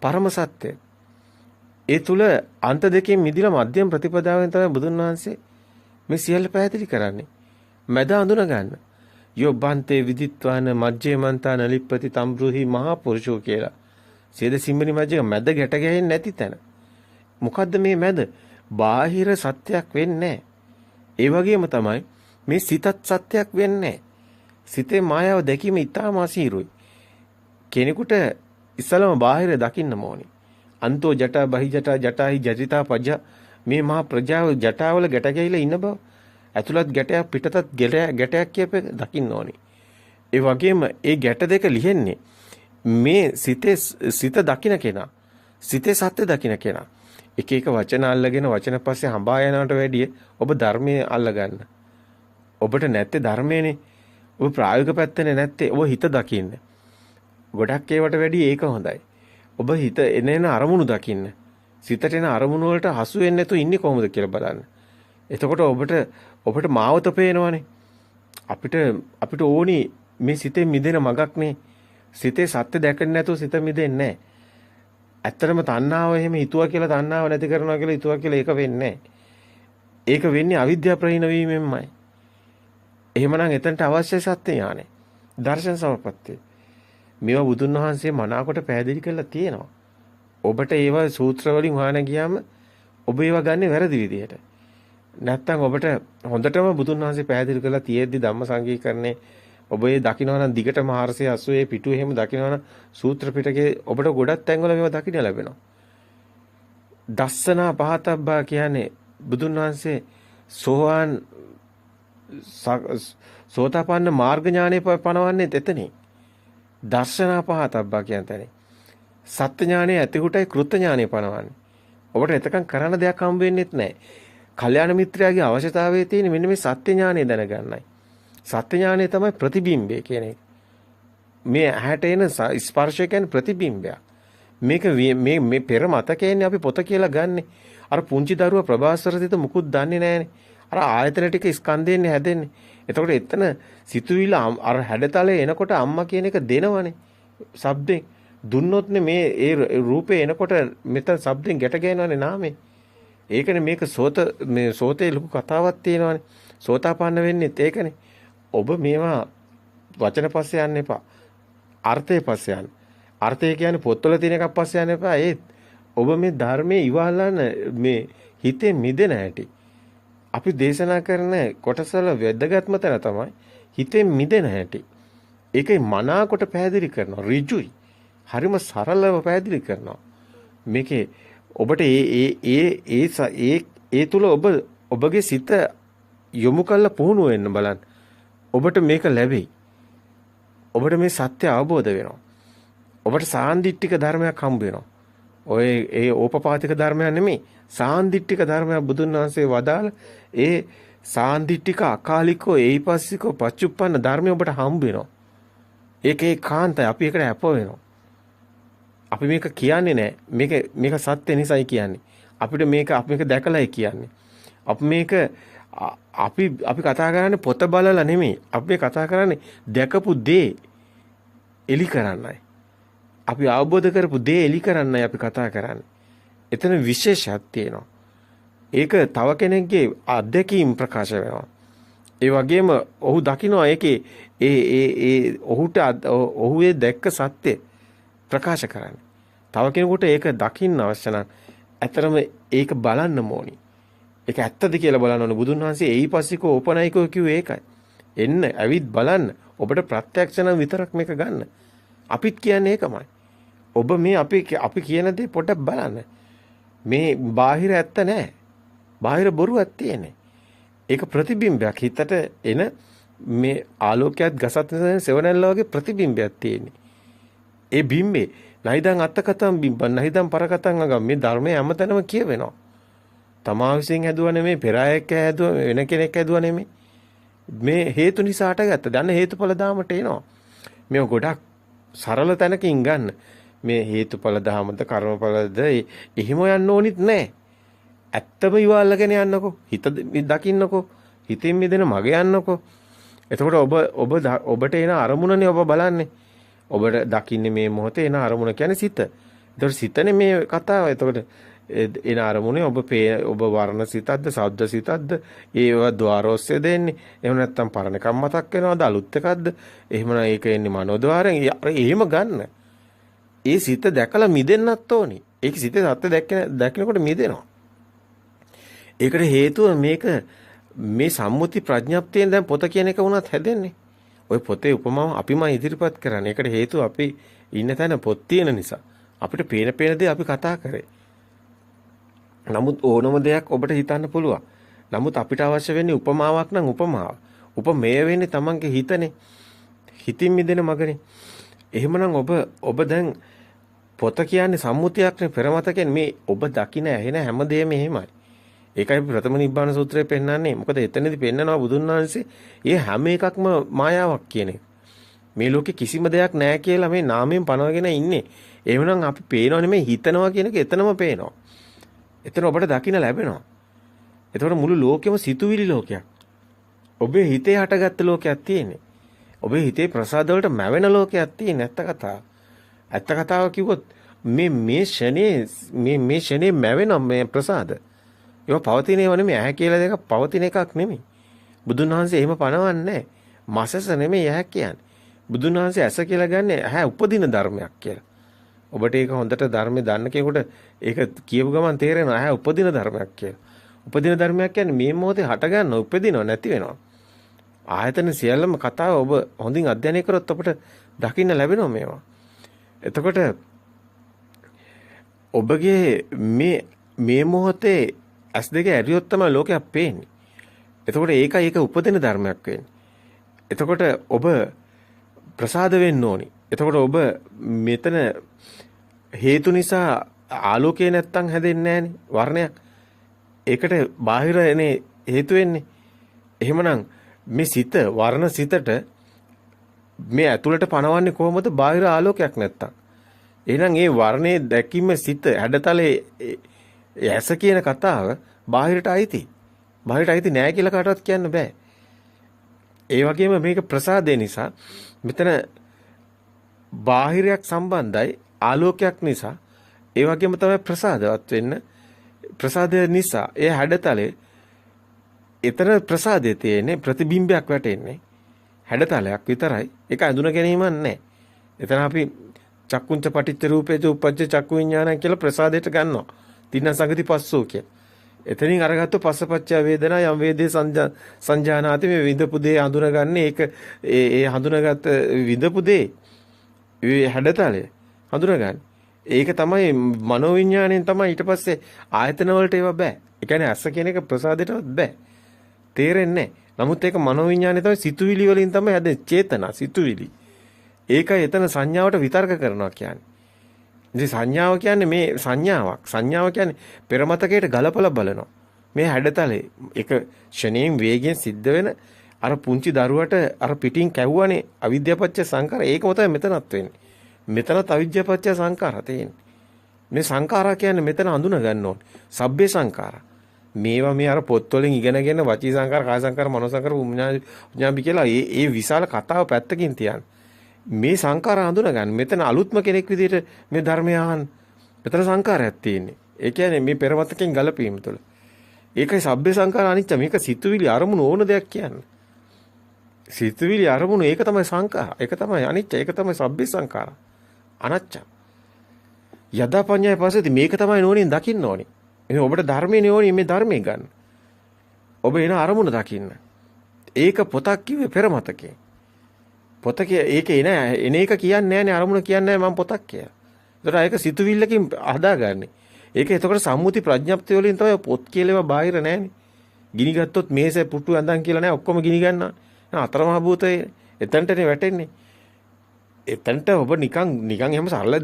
පරම සත්‍ය. ඒ තුල අන්ත දෙකෙන් මිදිලා මධ්‍යම ප්‍රතිපදාවෙන් තමයි බුදුන් වහන්සේ මේ සියල්ල පැහැදිලි කරන්නේ. මැද අඳුන ගන්න. යොබ්බන්තේ විදිත්වාන මජ්ජේ මන්තාන ලිප්පති තම්බ්‍රුහි මහා පුරුෂෝ කියලා. සේද සිම්මනි මජ්ජේ මැද ගැට ගැහෙන්නේ නැති තැන. මොකද්ද මේ මැද? බාහිර සත්‍යයක් වෙන්නේ ඒ වගේම තමයි මේ සිතත් සත්‍යයක් වෙන්නේ සිතේ මායාව දැකීම ඉතාම අසීරුයි. කෙනෙකුට ඉස්සලම බාහිර දකින්න ඕනි. අන්තෝ ජටා බහි ජටා ජටාහි ජටිතා පජ මේ මහා ප්‍රජාව ජටාවල ගැට ගැහිලා ඉන්න බව. ඇතුළත් ගැටයක් පිටතත් ගැටයක් කියප දකින්න ඕනි. ඒ වගේම ඒ ගැට දෙක ලිහෙන්නේ මේ සිත දකින්න කෙනා. සිතේ සත්‍ය දකින්න කෙනා. එක එක වචන අල්ලගෙන වචන පස්සේ හඹා යනවට වැඩිය ඔබ ධර්මයේ අල්ලගන්න. ඔබට නැත්තේ ධර්මයේනේ. ඔබ ප්‍රායෝගික පැත්තනේ නැත්තේ. ඔබ හිත දකින්න. ගොඩක් ඒවට වැඩිය ඒක හොඳයි. ඔබ හිත එන අරමුණු දකින්න. සිතට එන අරමුණු වලට හසු වෙන්නේ නැතුව ඉන්නේ කොහොමද කියලා බලන්න. එතකොට ඔබට මාවත පේනවනේ. අපිට ඕනි මේ සිතේ මිදෙන මගක්නේ. සිතේ සත්‍ය දැකන්නේ නැතුව සිත මිදෙන්නේ නැහැ. ඇත්තටම තණ්හාව එහෙම හිතුවා කියලා තණ්හාව නැති කරනවා කියලා හිතුවා කියලා ඒක වෙන්නේ නැහැ. ඒක වෙන්නේ අවිද්‍යාව ප්‍රහීන වීමෙන්මයි. එහෙමනම් එතනට අවශ්‍ය සත්‍ය ඥානෙ. දර්ශන සමපත්තිය. මේවා බුදුන් වහන්සේ මනාකොට පැහැදිලි කරලා තියෙනවා. ඔබට ඒවා සූත්‍ර වලින් හොයන ගියාම ඔබ ඒවා ගන්නේ වැරදි විදිහට. නැත්තම් ඔබට හොඳටම බුදුන් වහන්සේ පැහැදිලි කරලා තියෙද්දි ධම්ම සංගීකරණේ ඔබ ඒ දකින්නවනම් දිගටම 480 පිටු එහෙම දකින්නවනම් සූත්‍ර පිටකේ ඔබට ගොඩක් තැන්වල මේවා දකින්න ලැබෙනවා. දස්සනා පහතබ්බා කියන්නේ බුදුන් වහන්සේ සෝවාන් සෝතාපන්න මාර්ග ඥානෙ පනවන්නේ එතනේ. දර්ශනා පහතබ්බා කියන්නේ සත්‍ය ඥානෙ ඇති කොටයි කෘත්‍ය ඥානෙ පනවන්නේ. ඔබට එතකන් කරන්න දෙයක් හම්බ වෙන්නේත් නැහැ. කල්යාණ මිත්‍රයාගේ අවශ්‍යතාවයේ තියෙන මෙන්න මේ සත්‍ය ඥානෙ දැනගන්නයි. සත්‍ය ඥානය තමයි ප්‍රතිබිම්බය කියන එක. මේ ඇහැට එන ස්පර්ශය කියන්නේ ප්‍රතිබිම්බයක්. මේක මේ පෙර මතකයන්නේ අපි පොත කියලා ගන්නෙ. අර පුංචි දරුවා ප්‍රභාස්වරසිත මුකුත් දන්නේ නැහනේ. අර ආයතන ටික ස්කන්ධයෙන් හැදෙන්නේ. එතකොට එතන සිතුවිල්ල අර හැඩතලේ එනකොට අම්මා කියන එක දෙනවනේ. ශබ්දෙන් දුන්නොත්නේ මේ ඒ රූපේ එනකොට මෙතන ශබ්දෙන් ගැට ගෑනවනේ නාමේ. ඒකනේ මේක සෝතේ ලොකු කතාවක් තියෙනවනේ. සෝතාපන්න වෙන්නේත් ඒකනේ. ඔබ මේවා වචන පස්සේ යන්න එපා. අර්ථය පස්සේ යන්න. අර්ථය කියන්නේ පොත්වල තියෙන එකක් පස්සේ යන්න එපා. ඔබ මේ ධර්මයේ ඉවහලන මේ හිතේ මිදෙන හැටි. අපි දේශනා කරන කොටසල වැදගත්ම තැන තමයි හිතේ මිදෙන හැටි. ඒකේ මනාකොට පැහැදිලි කරනවා. ඍජුයි. හරිම සරලව පැහැදිලි කරනවා. මේකේ ඔබට ඒ තුල ඔබගේ සිත යොමු කරලා පුහුණු වෙන්න බලන්න. ඔබට මේක ලැබෙයි. ඔබට මේ සත්‍ය අවබෝධ වෙනවා. ඔබට සාන්දිටික ධර්මයක් හම්බ වෙනවා. ඔය ඒ ඕපපාතික ධර්මයක් නෙමෙයි. සාන්දිටික ධර්මයක් බුදුන් වහන්සේ වදාළ ඒ සාන්දිටික අකාලිකෝ ඒයිපස්සිකෝ පච්චුප්පන්න ධර්මය ඔබට හම්බ වෙනවා. ඒකේ කාන්තයි අපි ඒකට අප වෙනවා. අපි මේක කියන්නේ නැහැ. මේක සත්‍ය නිසායි කියන්නේ. අපිට මේක දැකලායි කියන්නේ. අපි කතා කරන්නේ පොත බලලා නෙමෙයි. අපි කතා කරන්නේ දැකපු දේ එලි කරන්නයි. අපි අවබෝධ කරපු දේ එලි කරන්නයි අපි කතා කරන්නේ. එතන විශේෂයක් තියෙනවා. ඒක තව කෙනෙක්ගේ අත්දැකීම් ප්‍රකාශ වෙනවා. ඒ වගේම ඔහු දකිනවා ඒකේ ඔහු දැක්ක සත්‍ය ප්‍රකාශ කරන්නේ. තව කෙනෙකුට ඒක දකින්න අවශ්‍ය නම් ඇතරම ඒක බලන්න ඕනි. ඒක ඇත්තද කියලා බලන්න ඕනේ. බුදුන් වහන්සේ එයිපස්සිකෝ ඕපනයිකෝ කිව්වේ ඒකයි. එන්න ඇවිත් බලන්න. ඔබට ප්‍රත්‍යක්ෂ නම් විතරක් මේක ගන්න. අපිත් කියන්නේ ඒකමයි. ඔබ මේ අපි කියන දේ පොඩ්ඩක් බලන්න. මේ බාහිර ඇත්ත නැහැ. බාහිර බොරුවක් තියෙන්නේ. ඒක ප්‍රතිබිම්බයක් හිතට එන මේ ආලෝකයක් ගසත් සෙවණැල්ල වගේ ප්‍රතිබිම්බයක් තියෙන්නේ. ඒ බිම්බේ නයිදන් අත්තකතම් බිම්බන් නයිදන් පරකතම් අගම් මේ ධර්මයේ හැමතැනම කියවෙනවා. තමා විසින් හැදුවා නෙමෙයි, පෙර අයෙක් හැදුවා, වෙන කෙනෙක් හැදුවා නෙමෙයි. මේ හේතු නිසා අටගත්ත. දැන් හේතුඵල දාමට එනවා. මේ ගොඩක් සරල තැනකින් ගන්න. මේ හේතුඵල දාමද කර්මඵලද එහෙම යන්න ඕනිත් නැහැ. ඇත්තම ඉවල්ලාගෙන යන්නකෝ. හිත දකින්නකෝ. හිතින් මිදෙන මග යන්නකෝ. එතකොට ඔබට එන අරමුණනේ ඔබ බලන්නේ. ඔබට දකින්නේ මේ මොහොතේ එන අරමුණ කියන්නේ සිත. එතකොට සිතනේ මේ කතාව. එතකොට එන අරමුණේ ඔබ වර්ණ සිතක්ද, ශබ්ද සිතක්ද, ඒව ద్వාරෝස්සේ දෙන්නේ. එහෙම නැත්නම් පරණ එකක් මතක් වෙනවද, අලුත් එකක්ද? එහෙම නම් ඒක එන්නේ මනෝද්වාරයෙන්. එහෙම ගන්න. ඒ සිත දැකලා මිදෙන්නත් ඕනි. ඒක සිතේ සත්‍ය දැක්කනකොට මිදෙනවා. ඒකට හේතුව මේ සම්මුති ප්‍රඥප්තියෙන් දැන් පොත කියන එක වුණත් හැදෙන්නේ. ওই පොතේ උපමාව අපිම ඉදිරිපත් කරන්නේ. ඒකට හේතුව අපි ඉන්න තැන පොත් තියෙන නිසා. අපිට පේන දේ අපි කතා කරේ. නමුත් ඕනම දෙයක් ඔබට හිතන්න පුළුවන්. නමුත් අපිට අවශ්‍ය වෙන්නේ උපමාවක් නම් උපමාව. උපමේය වෙන්නේ Tamange හිතනේ. හිතින් මිදෙන මගනේ. එහෙමනම් ඔබ දැන් පොත කියන්නේ සම්මුතියක්නේ, පෙරමතකෙන් මේ ඔබ දකින ඇහෙන හැමදේම එහෙමයි. ඒකයි ප්‍රථම නිබ්බාන සූත්‍රයේ පෙන්නන්නේ. මොකද එතනදී පෙන්නනවා බුදුන් වහන්සේ මේ හැම එකක්ම මායාවක් කියන එක. මේ ලෝකේ කිසිම දෙයක් නැහැ කියලා මේ නාමයෙන් පනවගෙන ඉන්නේ. එහෙමනම් අපි පේනව නෙමෙයි හිතනවා කියන එක එතනම පේනවා. එතන ඔබට දකින්න ලැබෙනවා. එතකොට මුළු ලෝකෙම සිතුවිලි ලෝකයක්. ඔබේ හිතේ හටගත්ත ලෝකයක් තියෙන්නේ. ඔබේ හිතේ ප්‍රසාද වලට මැවෙන ලෝකයක් තියෙන ඇත්ත කතාව. ඇත්ත කතාව කිව්වොත් මේ ෂනේ මැවෙන මේ ප්‍රසාද. ඒවා පවතින ඒවා නෙමෙයි. ඇහැ කියලා දෙක පවතින එකක් නෙමෙයි. බුදුන් වහන්සේ එහෙම පනවන්නේ නැහැ. මසස නෙමෙයි ඇහැ කියන්නේ. බුදුන් වහන්සේ ඇස කියලා ගන්නේ ඇහැ උපදින ධර්මයක් කියලා. ඔබට ඒක හොඳට ධර්මයේ දන්න කෙනෙකුට ඒක කියපු ගමන් තේරෙනවා ඇහැ උපදින ධර්මයක් කියලා. උපදින ධර්මයක් කියන්නේ මේ මොහොතේ හට ගන්න උපදිනව නැති වෙනවා. ආයතන සියල්ලම කතාව ඔබ හොඳින් අධ්‍යයනය කරොත් අපට දකින්න ලැබෙනවා මේවා. එතකොට ඔබගේ මේ මොහොතේ ඇස් දෙක ඇරියොත් තමයි ලෝකයක් පේන්නේ. එතකොට ඒකයි ඒක උපදින ධර්මයක් වෙන්නේ. එතකොට ඔබ ප්‍රසාද වෙන්න ඕනි. එතකොට ඔබ මෙතන හේතු නිසා ආලෝකය නැත්තම් හැදෙන්නේ නැහනේ වර්ණයක්. ඒකට බාහිර එනේ හේතු වෙන්නේ. එහෙමනම් මේ සිත වර්ණ සිතට මේ ඇතුළට පනවන්නේ කොහොමද බාහිර ආලෝකයක් නැත්තම්. එහෙනම් ඒ වර්ණයේ දැකීම සිත හැඩතලේ ඇස කියන කතාව බාහිරට අයිති. බාහිරට අයිති නෑ කියලා කාටවත් කියන්න බෑ. ඒ වගේම මේක ප්‍රසාදේ නිසා මෙතන බාහිරයක් සම්බන්ධයි ආලෝකයක් නිසා. ඒ වගේම තමයි ප්‍රසාදවත් වෙන්න. ප්‍රසාදය නිසා ඒ හැඩතලේ එතන ප්‍රසාදයේ තියෙන්නේ ප්‍රතිබිම්බයක් වැටෙන්නේ. හැඩතලයක් විතරයි. ඒක අඳුන ගැනීමක් නැහැ. එතන අපි චක්කුංච පටිච්ච රූපේච උපජ්ජ චක්කු විඥානං කියලා ප්‍රසාදයට ගන්නවා. තින්න සංගති පස්සෝ කිය. එතනින් අරගත්තු පස්සපච්චය වේදනා යම් වේදේ සංජානාති මේ විඳපු දේ හඳුනගන්නේ ඒක ඒ හඳුනගත් විඳපු දේ ඒ හැඩතලය හඳුනගන්නේ. ඒක තමයි මනෝවිඤ්ඤාණයෙන් තමයි ඊට පස්සේ ආයතන වලට ඒව බෑ. ඒ කියන්නේ අස්ස කියන එක ප්‍රසාදයටවත් බෑ. තේරෙන්නේ නැහැ. නමුත් ඒක මනෝවිඤ්ඤාණය තමයි සිතුවිලි වලින් තමයි හැදෙන්නේ. චේතනා සිතුවිලි. ඒකයි එතන සංඥාවට විතර්ක කරනවා කියන්නේ. ඉතින් සංඥාව කියන්නේ මේ සංඥාවක්. සංඥාව කියන්නේ පෙරමතකයට ගලපලා බලනවා. මේ හැඩතලේ එක ෂණයෙන් වේගයෙන් සිද්ධ වෙන අර පුංචි දරුවට අර පිටින් කැවුවනේ අවිද්‍යාපච්ච සංකාර. ඒකම තමයි මෙතනත් වෙන්නේ. මෙතනත් අවිද්‍යාපච්ච සංකාර තියෙන්නේ. මේ සංකාරා කියන්නේ මෙතන හඳුනා ගන්න ඕනේ. සබ්බේ සංකාරා. මේවා මේ අර පොත්වලින් ඉගෙනගෙන වචී සංකාර, කාය සංකාර, මනෝ සංකාර, උඤ්ඤාපි කියලා ඒ විශාල කතාව පැත්තකින් තියන්න. මේ සංකාර හඳුනා ගන්න. මෙතන අලුත්ම කෙනෙක් විදිහට මේ ධර්මය අහන්න. මෙතන සංකාරයක් තියෙන්නේ. ඒ කියන්නේ මේ පෙරමතකෙන් ගලපීම තුළ. ඒකයි සබ්බේ සංකාර අනිච්ච. මේක සිතුවිලි අරමුණු ඕන දෙයක් කියන්නේ. සිතුවිලි අරමුණු ඒක තමයි සංකාර. ඒක තමයි අනිච්ච. ඒක තමයි සබ්බේ සංකාර. අනච්ච. යදා පඤ්ඤාය පස්සේදී මේක තමයි නෝනින් දකින්න ඕනි. එහෙනම් ඔබට ධර්මයේ නෝනි මේ ධර්මයේ ගන්න. ඔබ එන අරමුණ දකින්න. ඒක පොතක් කිව්වේ පෙරමතකේ. පොතකේ ඒක එන එක කියන්නේ නැහැනේ අරමුණ කියන්නේ නැහැ මම පොතක් කියලා. ඒතර ඒක සිතුවිල්ලකින් හදාගන්නේ. ඒක එතකොට සම්මුති ප්‍රඥප්තිය වලින් තමයි පොත් කියලේවා බාහිර නැහැනේ. ගිනි ගත්තොත් මේසේ පුටු ඇඳන් කියලා නෑ ඔක්කොම ගිනි ගන්නවා. අතරමහා භූතය එතනටනේ වැටෙන්නේ. එතනට ඔබ නිකන් එහෙම සරල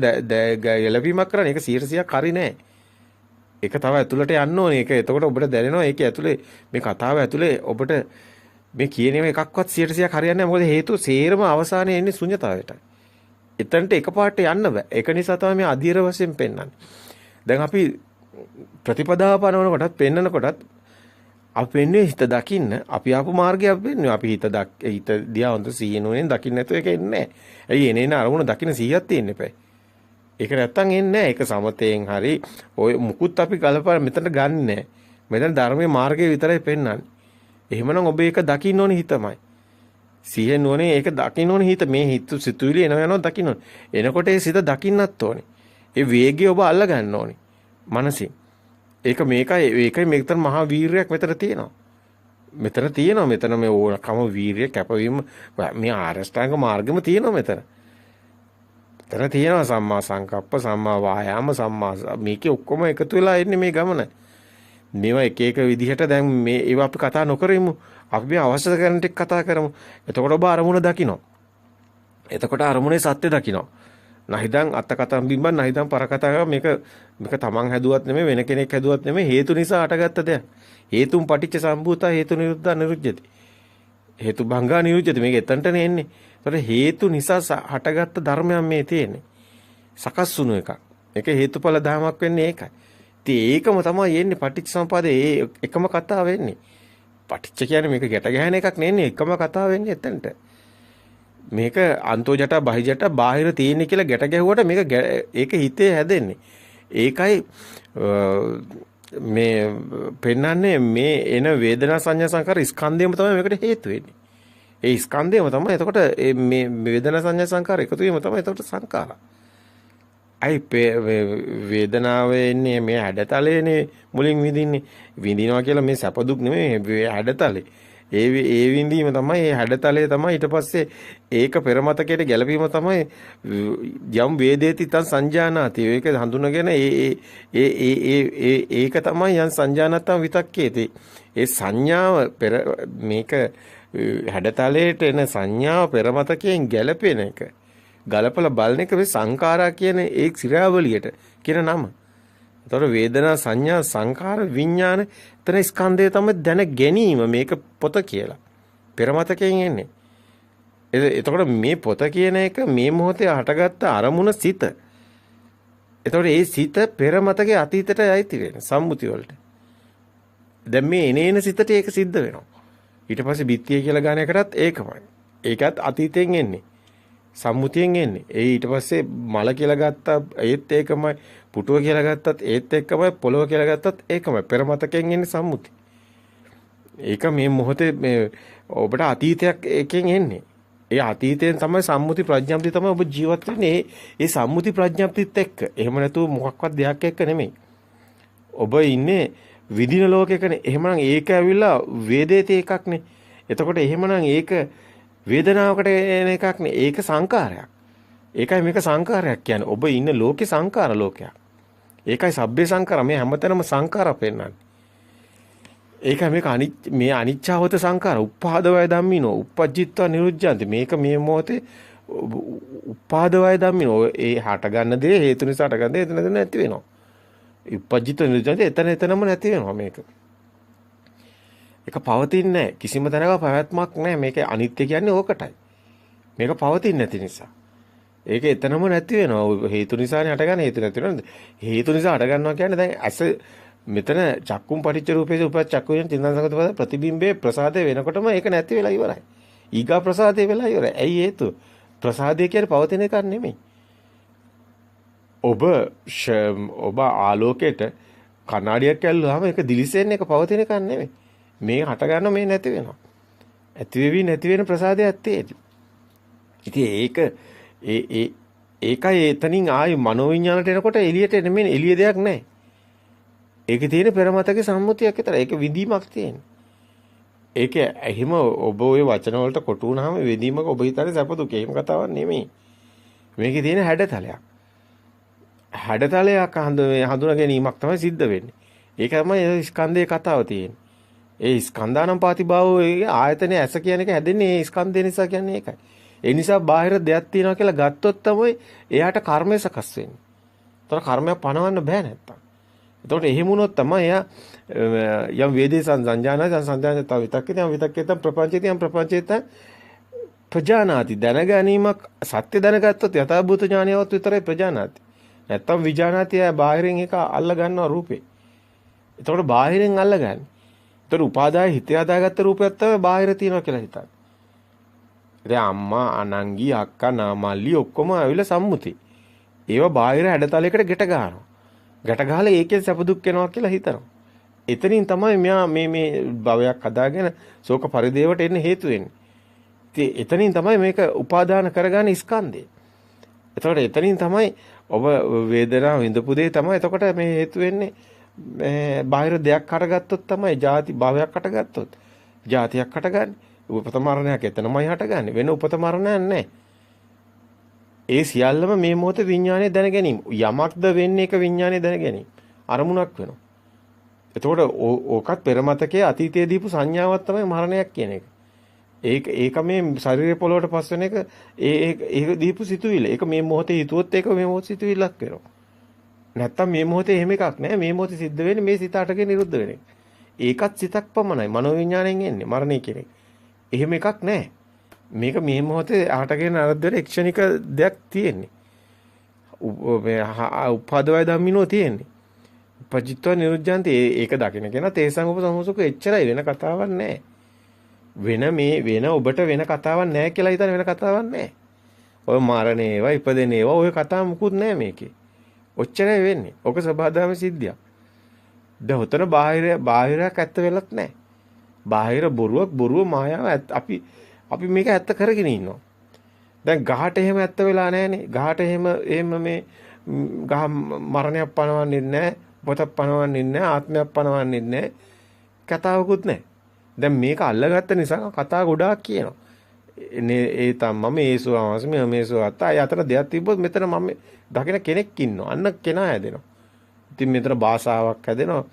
ගැලපීමක් කරන්නේ. ඒක 100%ක් හරි නෑ. ඒක තව ඇතුළට යන්න ඕනේ. ඒක එතකොට ඔබට දැනෙනවා ඒක ඇතුලේ මේ කතාව ඇතුලේ ඔබට මේ කියන ඒවා එකක්වත් 100%ක් හරියන්නේ නැහැ. මොකද හේතුව සේරම අවසානයේ එන්නේ ශුන්‍යතාවයට. එතනට එකපාරට යන්න බෑ. ඒක නිසා තමයි මේ අධීර වශයෙන් පෙන්වන්නේ. දැන් අපි ප්‍රතිපදාව පනවන කොටත් පෙන්වන කොටත් අපි වෙන්නේ හිත දකින්න. අපි ආපු මාර්ගය අපි වෙන්නේ. අපි හිත දිහා හොඳ සිහිනුවෙන් දකින්න නැතුව ඒක එන්නේ නැහැ. ඇයි එනේන අරමුණ දකින්න සිහියක් තියෙන්න එපා. ඒක නැත්තම් එන්නේ නැහැ. ඒක සමතයෙන් හරි ඔය මුකුත් අපි ගලපලා මෙතනට ගන්නෙ නැහැ. මෙතන ධර්මයේ මාර්ගය විතරයි පෙන්වන්නේ. එහෙමනම් ඔබ ඒක දකින්න ඕනේ හිතමයි. සිහියෙන් ඕනේ ඒක දකින්න ඕනේ හිත. මේ හිත සිතුවිලි එනවා දකින්න ඕනේ. එනකොට ඒ සිත දකින්නත් ඕනේ. ඒ වේගය ඔබ අල්ල ගන්න ඕනේ. මනසින්. ඒකයි මෙතන මහා වීරියක් මෙතන තියෙනවා. මෙතන මේ ඕනකම වීරිය කැපවීම මේ ආරෂ්ඨාංග මාර්ගෙම තියෙනවා මෙතන. මෙතන තියෙනවා සම්මා සංකප්ප, සම්මා වායාම, සම්මා මේකේ ඔක්කොම එකතු වෙලා එන්නේ මේ ගමන. මේවා එක එක විදිහට දැන් මේ ඒවා අපි කතා නොකරමු. අපි මේ අවශ්‍ය කරන ටික කතා කරමු. එතකොට ඔබ අරමුණ දකින්න. එතකොට අරමුණේ සත්‍ය දකින්න. නැහිදන් අත්ත කතම් බිම්බන් නැහිදන් පර කතා මේක තමන් හැදුවත් නෙමෙයි වෙන කෙනෙක් හැදුවත් නෙමෙයි හේතු නිසා අටගත්ත දෙයක්. හේතුන් පටිච්ච සම්භූතා හේතු නිරුද්ධා නිරුද්ධති. හේතු භංගා නිරුද්ධති. මේක එතනටනේ එන්නේ. ඒතකොට හේතු නිසා හටගත්ත ධර්මයක් මේ තියෙන්නේ. සකස් වුණු එකක්. ඒක හේතුඵල ධර්මයක් වෙන්නේ ඒකයි. ඉතින් ඒකම තමයි එන්නේ පටිච්ච සම්පදායේ එකම කතාව වෙන්නේ. පටිච්ච කියන්නේ මේක ගැට ගැහෙන එකක් නෙන්නේ එකම කතාව වෙන්නේ එතනට. මේක අන්තෝ ජට බහි ජට බාහිර තියෙන්නේ කියලා ගැට ගැහුවට මේක ඒක හිතේ හැදෙන්නේ. ඒකයි මේ පෙන්වන්නේ මේ එන වේදනා සංඥා සංකාර ස්කන්ධයම තමයි මේකට හේතු වෙන්නේ. ඒ ස්කන්ධයම තමයි එතකොට මේ වේදනා සංඥා සංකාර එකතු වීම තමයි එතකොට සංකාර. අයි වේදනාව එන්නේ මේ හැඩතලේනේ මුලින් විඳින්නේ. විඳිනවා කියලා මේ සැප දුක් නෙමෙයි හැඩතලේ. ඒ විඳීම තමයි ඒ හැඩතලේ තමයි ඊට පස්සේ ඒක පෙරමතකයට ගැලපීම තමයි යම් වේදේති තං සංජානාති. ඒක හඳුනගෙන ඒක තමයි යම් සංජානත්තම් විතක්කේති. ඒ සංඥාව මේක හැඩතලයට එන සංඥාව පෙරමතකයෙන් ගැලපෙන එක. ගලපලා බලන එක මේ සංඛාරා කියන ඒ ක්‍රියාවලියට කියන නම. ඒතර වේදනා සංඥා සංඛාර විඥාන එතන ස්කන්ධය තමයි දැන ගැනීම මේක පොත කියලා. පෙරමතකයෙන් එන්නේ. එතකොට මේ පොත කියන එක මේ මොහොතේ හටගත්ත අරමුණ සිත. එතකොට ඒ සිත පෙරමතකයේ අතීතයට යයිති වෙන සම්මුති වලට. දැන් මේ එනේන සිතට ඒක සිද්ධ වෙනවා. ඊට පස්සේ බිත්තිය කියලා ගන්න එකටත් ඒකමයි. ඒකත් අතීතයෙන් එන්නේ. සම්මුතියෙන් එන්නේ. ඒ ඊට පස්සේ මල කියලා ගත්තා ඒත් ඒකමයි. පුටුව කියලා ගත්තත් ඒත් එක්කමයි. පොළොව කියලා ගත්තත් ඒකමයි. පෙරමතකයෙන් එන්නේ සම්මුති. ඒක මේ මොහොතේ මේ ඔබට අතීතයක් එකෙන් එන්නේ. ඒ අතීතයෙන් තමයි සම්මුති ප්‍රඥාප්තිය තමයි ඔබ ජීවත් වෙන්නේ. ඒ සම්මුති ප්‍රඥාප්තියත් එක්ක. එහෙම නැතුව මොකක්වත් දෙයක් එක්ක නෙමෙයි. ඔබ ඉන්නේ විදින ලෝකයකනේ. එහෙමනම් ඒක ඇවිල්ලා වේදේතේ එකක්නේ. එතකොට එහෙමනම් ඒක වේදනාවකට එන එකක් නේ. ඒක සංකාරයක්. ඒකයි මේක සංකාරයක් කියන්නේ. ඔබ ඉන්න ලෝකේ සංකාර ලෝකයක්. ඒකයි සබ්බේ සංකාර. මේ හැමතැනම සංකාර පෙන්නන්නේ. ඒකයි මේක මේ අනිච්චවත සංකාර. උප්පාදවය ධම්මිනෝ. උපජ්ජිත්වා නිරුද්ධಂತಿ. මේක මේ මොහොතේ උප්පාදවය ධම්මිනෝ. ඒ හට ගන්න දේ හේතු නිසා හට ගන්න දේ එතන නැති වෙනවා. උපජ්ජිත්වා නිරුද්ධಂತಿ එතනම නැති වෙනවා මේක. ඒක පවතින්නේ නැහැ. කිසිම තැනක පැවැත්මක් නැහැ. මේක අනිත්‍ය කියන්නේ ඕකටයි. මේක පවතින්නේ නැති නිසා. ඒක එතනම නැති වෙනවා. හේතු නිසානේ හටගන්නේ. හේතු නැති වෙනවද? හේතු නිසා හටගන්නවා කියන්නේ දැන් ඇස මෙතන චක්කුම් පටිච්ච රූපේස උපත් චක්කු කියන තින්දන් සංගත ප්‍රතිබිම්බේ ප්‍රසාදේ වෙනකොටම ඒක නැති වෙලා ඉවරයි. ඊගා ප්‍රසාදේ වෙලා ඉවරයි. ඇයි හේතුව? ප්‍රසාදේ කියන්නේ පවතින එකක් නෙමෙයි. ඔබ ආලෝකයට කණ්ණාඩියක් ඇල්ලුවාම ඒක දිලිසෙන්නේ ඒක පවතින එකක් නෙමෙයි. මේ හට ගන්න මේ නැති වෙනවා. ඇති වෙවි නැති වෙන ප්‍රසාදයක් තියෙයි. ඉතින් ඒකයි එතනින් ආයි මනෝවිඤ්ඤාණයට එනකොට එළියට එන්නේ එළිය දෙයක් නැහැ. ඒකේ තියෙන පෙරමතකේ සම්මුතියක් විතර. ඒක විදීමක් තියෙන. ඒක එහෙම ඔබ ওই වචන වලට කොටු වුණාම විදීමක ඔබ හිතන්නේ සැප දුක. එහෙම කතාවක් නෙමෙයි. මේකේ තියෙන හැඩතලයක්. හැඩතලයක් හඳුනා ගැනීමක් තමයි සිද්ධ වෙන්නේ. ඒක තමයි ස්කන්ධයේ කතාව තියෙන්නේ. ඒ ස්කන්ධානම්පාතිභාවයේ ආයතනයේ ඇස කියන එක හැදෙන්නේ ඒ ස්කන්ධය නිසා කියන්නේ ඒකයි. ඒ නිසා බාහිර දෙයක් තියෙනවා කියලා ගත්තොත් තමයි එයාට කර්මය සකස් වෙන්නේ. ඒතර කර්මයක් පණවන්න බෑ නැත්තම්. එතකොට එහෙම වුණොත් තමයි එයා යම් වේදේ සංජානන තව විතක්කේ විතක්කේ ප්‍රපංචේතියම් ප්‍රපංචේත ප්‍රජානාති දැනගැනීමක් සත්‍ය දැනගත්තොත් යථාභූත ඥානයවත් විතරයි ප්‍රජානාති. නැත්තම් විජානාති බාහිරින් එක අල්ල ගන්නවා රූපේ. එතකොට බාහිරින් අල්ල ගන්න. ඒතර උපාදාය හිතේ හදාගත්ත රූපයක් තමයි බාහිර තියෙනවා කියලා හිතන්නේ. දැන් අම්මා අනංගි අක්කා නාමල්ලි ඔක්කොම ඇවිල්ලා සම්මුති. ඒව බාහිර හැඩතලයකට ගැට ගන්නවා. ගැට ගහලා ඒකෙන් සැප දුක් වෙනවා කියලා හිතනවා. එතනින් තමයි මෙයා මේ භවයක් හදාගෙන ශෝක පරිදේවට එන්න හේතු වෙන්නේ. ඉතින් එතනින් තමයි මේක උපාදාන කරගන්නේ ස්කන්ධය. එතකොට එතනින් තමයි ඔබ වේදනාව විඳපු දේ තමයි එතකොට මේ හේතු වෙන්නේ බාහිර දෙයක් හටගත්තොත් තමයි ජාති භවයක් හටගත්තොත් ජාතියක් හටගන්නේ. උපත මරණයක් එතනමයි හටගන්නේ. වෙන උපත මරණයක් නැහැ. ඒ සියල්ලම මේ මොහොතේ විඥානයේ දැන ගැනීම. යමක්ද වෙන්නේ එක විඥානයේ දැන ගැනීම. අරමුණක් වෙනවා. එතකොට ඕකත් පෙරමතකයේ අතීතයේ දීපු සංඥාවක් තමයි මරණයක් කියන එක. ඒක මේ ශරීරය පොළොවට පස් වෙන එක ඒක දීපු සිතුවිල්ල. ඒක මේ මොහොතේ හිතුවොත් ඒක මේ මොහොතේ සිතුවිල්ලක් වෙනවා. නැත්තම් මේ මොහොතේ එහෙම එකක් නැහැ. මේ මොහොතේ සිද්ධ වෙන්නේ මේ සිත අටගෙන නිරුද්ධ වෙන එක. ඒකත් සිතක් පමණයි. මනෝවිඥාණයෙන් එන්නේ මරණය කියන එක. එහෙම එකක් නැහැ. මේක මේ මොහොතේ අටගෙන අරද්දට ක්ෂණික දෙයක් තියෙන්නේ. උපාදවය ධම්මිනෝ තියෙන්නේ. පජිත්ව නිරුද්ධාන්ති ඒක දකින්න කෙනා තේසං උපසමෝසුක එච්චරයි වෙන කතාවක් නැහැ. වෙන ඔබට වෙන කතාවක් නැහැ කියලා හිතන වෙන කතාවක් නැහැ. ඔය මරණේ ඒවා ඉපදෙන ඒවා ඔය කතාව මුකුත් නැහැ මේකේ. ඔච්චරයි වෙන්නේ. ඔක සබහාදාම සිද්ධියක්. දැන් උතන බාහිරයක් ඇත්ත වෙලත් නැහැ. බාහිර බොරුව මායාව අපි මේක ඇත්ත කරගෙන ඉන්නවා. දැන් ගහට එහෙම ඇත්ත වෙලා නැහනේ. ගහට එහෙම මේ ගහ මරණයක් පනවන්නේ නැහැ. පොතක් පනවන්නේ නැහැ. ආත්මයක් පනවන්නේ නැහැ. කතාවකුත් නැහැ. දැන් මේක අල්ලගත්ත නිසා කතා ගොඩාක් කියනවා. ඒ මම ඒසෝ අවශ්‍ය මේසෝ අතයි අතර දෙයක් තිබ්බොත් මෙතන මම දකින කෙනෙක් ඉන්නවා. අන්න කෙනා හැදෙනවා. ඉතින් මෙතන භාෂාවක් හැදෙනවා.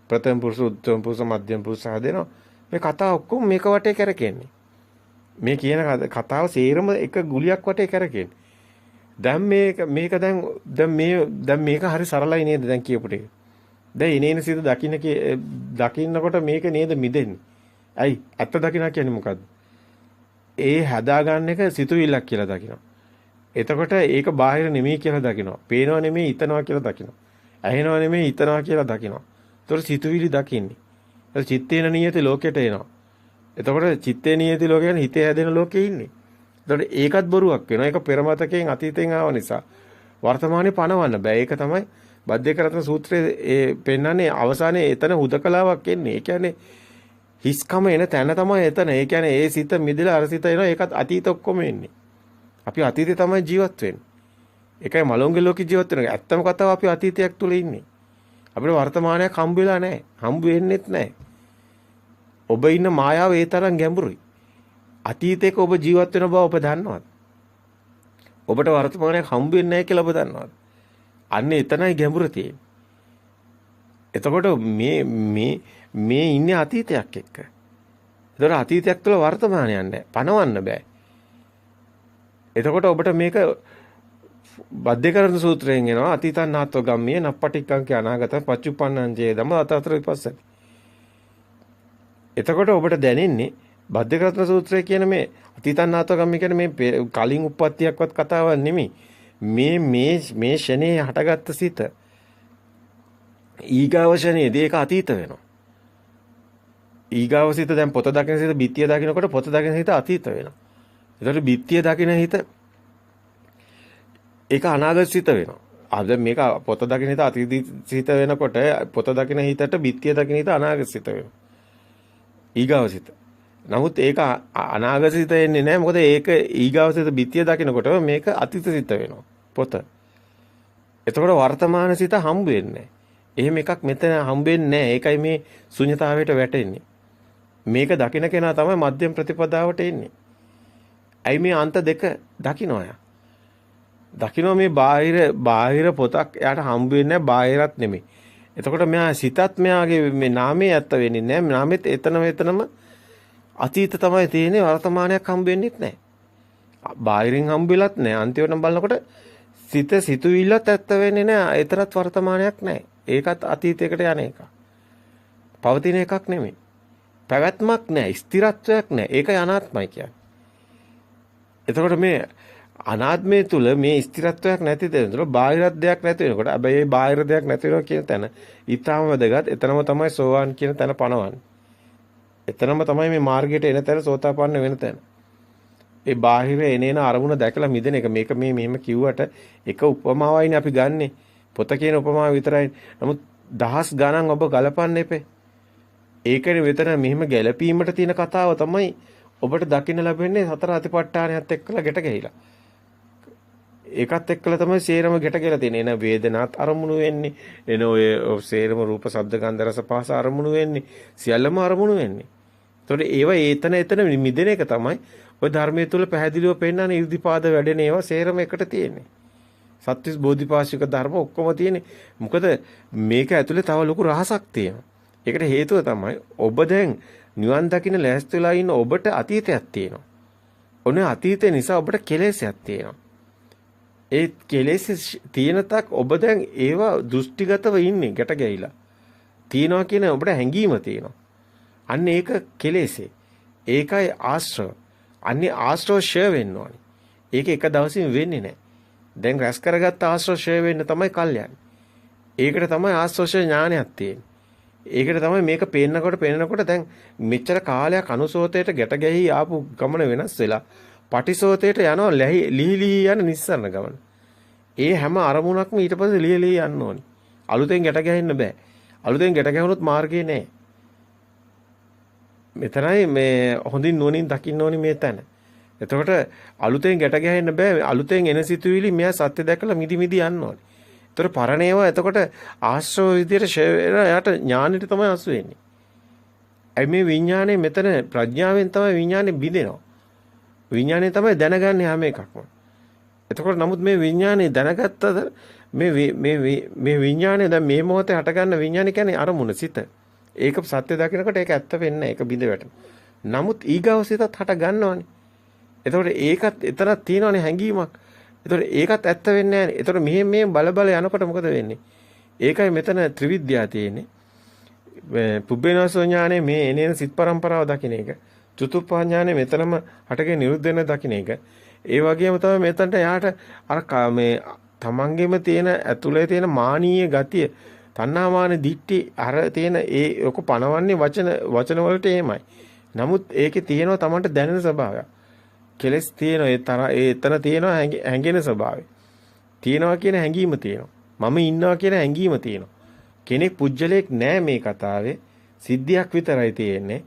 ප්‍රථම පුරුෂ, උත්තම පුරුෂ, මධ්‍යම පුරුෂ හැදෙනවා. මේ කතා ඔක්කොම මේක වටේ කරකෙන්නේ. මේ කියන කතාව සේරම එක ගුලියක් වටේ කරකෙන්නේ. දැන් මේක හරි සරලයි නේද දැන් කියපු ටික. දැන් ඉනේන සිත දකින්නකොට මේක නේද මිදෙන්නේ. ඇයි? ඇත්ත දකින්න කියන්නේ මොකද්ද? ඒ හදාගන්න එක සිතුවිල්ලක් කියලා දකිනවා. එතකොට ඒක බාහිර නෙමෙයි කියලා දකිනවා. පේනව නෙමෙයි හිතනවා කියලා දකිනවා. ඇහෙනව නෙමෙයි හිතනවා කියලා දකිනවා. එතකොට සිතුවිලි දකින්නේ. එතකොට චිත්තේන නියති ලෝකෙට එනවා. එතකොට චිත්තේ නියති ලෝකේ කියන්නේ හිතේ හැදෙන ලෝකේ ඉන්නේ. එතකොට ඒකත් බොරුවක් වෙනවා. ඒක පෙරමතකයෙන් අතීතයෙන් ආව නිසා වර්තමානයේ පණවන්න බෑ. ඒක තමයි බද්ධේකරත්න සූත්‍රයේ ඒ පෙන්නන්නේ අවසානයේ එතන හුදකලාවක් එන්නේ. ඒ කියන්නේ හිස්කම එන තැන තමයි එතන. ඒ කියන්නේ ඒ සිත මිදලා අර සිත එනවා. ඒකත් අතීත ඔක්කොම එන්නේ. අපි අතීතේ තමයි ජීවත් වෙන්නේ. ඒකයි මලොංගේ ලෝකේ ජීවත් වෙනවා. ඇත්තම කතාව අපි අතීතයක් තුල ඉන්නේ. අපිට වර්තමානයක් හම්බ වෙලා නැහැ. හම්බ වෙන්නෙත් නැහැ. ඔබ ඉන්න මායාව ඒ තරම් ගැඹුරුයි. අතීතයක ඔබ ජීවත් වෙන බව ඔබ දන්නවද? ඔබට වර්තමානයක් හම්බ වෙන්නේ නැහැ කියලා ඔබ දන්නවද? අන්න එතනයි ගැඹුර තියෙන්නේ. එතකොට මේ ඉන්නේ අතීතයක් එක්ක. ඒතර අතීතයක් තුළ වර්තමානයක් නැහැ. පණවන්න බෑ. එතකොට ඔබට මේක බද්ධේකරණ සූත්‍රයෙන් එනවා අතීතං නාත්ව ගම්මිය නප්පටික්කං කිය අනාගත පච්චුප්පන්නං චේදම අතතර විපස්සති. එතකොට ඔබට දැනෙන්නේ බද්ධේකරණ සූත්‍රය කියන මේ අතීතං නාත්ව ගම්මිය කියන්නේ මේ කලින් උප්පත්තියක්වත් කතාවක් නෙමෙයි. මේ ෂනේ හටගත්ත සිත ඊගාව ෂනේදී ඒක අතීත වෙනවා. ඊගාව සිත දැන් පොත දකින සිත බිත්තිය දකිනකොට පොත දකින සිත අතීත වෙනවා. ඒතකොට බිත්තිය දකින හිත ඒක අනාගත සිත වෙනවා. දැන් මේක පොත දකින හිත අතීත සිත වෙනකොට පොත දකින හිතට බිත්තිය දකින හිත අනාගත සිත වෙනවා. ඊගාව සිත. නමුත් ඒක අනාගත සිත එන්නේ නැහැ. මොකද ඒක ඊගාව සිත බිත්තිය දකිනකොට මේක අතීත සිත වෙනවා. පොත. එතකොට වර්තමාන සිත හම්බ වෙන්නේ. එහෙම එකක් මෙතන හම්බ වෙන්නේ නැහැ. ඒකයි මේ ශුන්‍යතාවයට වැටෙන්නේ. මේක දකින කෙනා තමයි මධ්‍යම ප්‍රතිපදාවට එන්නේ. ඇයි මේ අන්ත දෙක දකින්නය? දකින්න මේ බාහිර පොතක් එයාට හම්බ වෙන්නේ නැහැ බාහිරත් නෙමෙයි. එතකොට මෙයා සිතත් මෙයාගේ මේ නාමයේ ඇත්ත වෙන්නේ නැහැ. නාමෙත් එතනම අතීත තමයි තියෙන්නේ වර්තමානයක් හම්බ වෙන්නේත් නැහැ. බාහිරින් හම්බෙලත් නැහැ. අන්තිමට බලනකොට සිතුවිල්ලත් ඇත්ත වෙන්නේ නැහැ. එතරම් වර්තමානයක් නැහැ. ඒකත් අතීතයකට යන එක. පවතින එකක් නෙමෙයි. පැවැත්මක් නැහැ. ස්ථිරත්වයක් නැහැ. ඒකයි අනාත්මයි කියන්නේ. එතකොට මේ අනාත්මය තුල මේ ස්ථිරත්වයක් නැති දෙනකොට බාහිර දෙයක් නැති වෙනකොට හැබැයි මේ බාහිර දෙයක් නැති වෙනවා කියන තැන ඊටාම වැදගත්. එතනම තමයි සෝවාන් කියන තැන පනවන්නේ. එතනම තමයි මේ මාර්ගයට එන තැන සෝතාපන්න වෙන තැන. ඒ බාහිර එනේන අරමුණ දැකලා මිදෙන එක මේක මේ මෙහෙම කිව්වට එක උපමාවයිනේ අපි ගන්නෙ. පොත කියන උපමාව විතරයි. නමුත් දහස් ගණන් ඔබ ගලපන්න එපේ. ඒකනේ විතර මෙහෙම ගැළපීමට තියෙන කතාව තමයි ඔබට දකින්න ලැබෙන්නේ සතර අතිපට්ඨානයත් එක්කලා ගැට ගැහිලා. ඒකත් එක්කලා තමයි සේරම ගැට ගැලා තියෙන්නේ. එන වේදනාත් අරමුණු වෙන්නේ. එන ඔය සේරම රූප ශබ්ද ගන්ධ රස පහස අරමුණු වෙන්නේ. සියල්ලම අරමුණු වෙන්නේ. ඒතකොට ඒව එතන මිදෙන එක තමයි ඔය ධර්මයේ තුල පැහැදිලිව පෙන්නන ඉර්ධිපාද වැඩෙන ඒවා සේරම එකට තියෙන්නේ. සත්‍විස් බෝධිපාශික ධර්ම ඔක්කොම තියෙන්නේ. මොකද මේක ඇතුලේ තව ලොකු රහසක් තියෙනවා. ඒකට හේතුව තමයි ඔබ දැන් නිවන් දකින්න ලෑස්ති වෙලා ඉන්න ඔබට අතීතයක් තියෙනවා. ඔන්න අතීතය නිසා ඔබට කෙලෙසයක් තියෙනවා. ඒ කෙලෙස් තියෙන තක් ඔබ දැන් ඒවා දෘෂ්ටිගතව ඉන්නේ ගැට ගැහිලා. තියනවා කියන ඔබට හැඟීම තියෙනවා. අන්න ඒක කෙලෙසේ. ඒකයි ආශ්‍රව. අන්නේ ආශ්‍රව ෂය වෙන්න ඕනේ. ඒක එක දවසින් වෙන්නේ නැහැ. දැන් රැස් කරගත්ත ආශ්‍රව ෂය වෙන්න තමයි කල්යන්නේ. ඒකට තමයි ආශ්‍රව ඥානයක් තියෙන්නේ. ඒකට තමයි මේක පේනකොට දැන් මෙච්චර කාලයක් අනුසෝතයට ගැට ගැහි ආපු ගමන වෙනස් වෙලා පටිසෝතයට යනවා ලිහිලි යන නිස්සරණ ගමන. ඒ හැම අරමුණක්ම ඊට පස්සේ ලිහිලි යන්න ඕනි. අලුතෙන් ගැට ගැහෙන්න බෑ. අලුතෙන් ගැට ගැහුනොත් මාර්ගේ නෑ. මෙතනයි මේ හොඳින් නුවණින් දකින්න ඕනි මේ තැන. එතකොට අලුතෙන් ගැට ගැහෙන්න බෑ. අලුතෙන් එන සිතුවිලි මෙයා සත්‍ය දැකලා මිදි යන්න ඕනි. ඒතර පරණේවා එතකොට ආශ්‍රව විදියට යාට ඥානෙට තමයි අසු වෙන්නේ. අයි මේ විඥානේ මෙතන ප්‍රඥාවෙන් තමයි විඥානේ බිඳෙනවා. විඥානේ තමයි දැනගන්නේ හැම එකක්ම. එතකොට නමුත් මේ විඥානේ දැනගත්තද මේ විඥානේ දැන් මේ මොහොතේ හටගන්න විඥානේ කියන්නේ අරමුණ සිත. ඒක සත්‍ය දකිනකොට ඒක ඇත්ත වෙන්නේ නැහැ. ඒක බිඳ වැටෙනවා. නමුත් ඊගව සිතත් හට ගන්නවනේ. එතකොට ඒකත් එතනක් තියෙනවනේ හැඟීමක්. එතකොට ඒකත් ඇත්ත වෙන්නේ නැහැ. එතකොට මෙහෙම බල යනකොට මොකද වෙන්නේ? ඒකයි මෙතන ත්‍රිවිද්‍යාව තියෙන්නේ. පුබ්බේනසෝ ඥානේ මේ එනේන සිත් පරම්පරාව දකින්න එක. චතුප්පා ඥානේ මෙතනම හටගෙන නිරුද්ධ වෙන දකින්න එක. ඒ වගේම තමයි මෙතනට යාට අර මේ තමන්ගෙම තියෙන ඇතුලේ තියෙන මානීය ගතිය, තණ්හාමාන දිට්ටි අර තියෙන ඒ ඔක පණවන්නේ වචන වලට එහෙමයි. නමුත් ඒකේ තියෙනවා තමන්ට දැනෙන ස්වභාවයක්. කෙලස් තියෙනවා ඒ එතන තියෙනවා හැඟෙන ස්වභාවය. තියෙනවා කියන හැඟීම තියෙනවා. මම ඉන්නවා කියන හැඟීම තියෙනවා. කෙනෙක් පුජ්‍යලයක් නෑ මේ කතාවේ. සිද්ධියක් විතරයි තියෙන්නේ.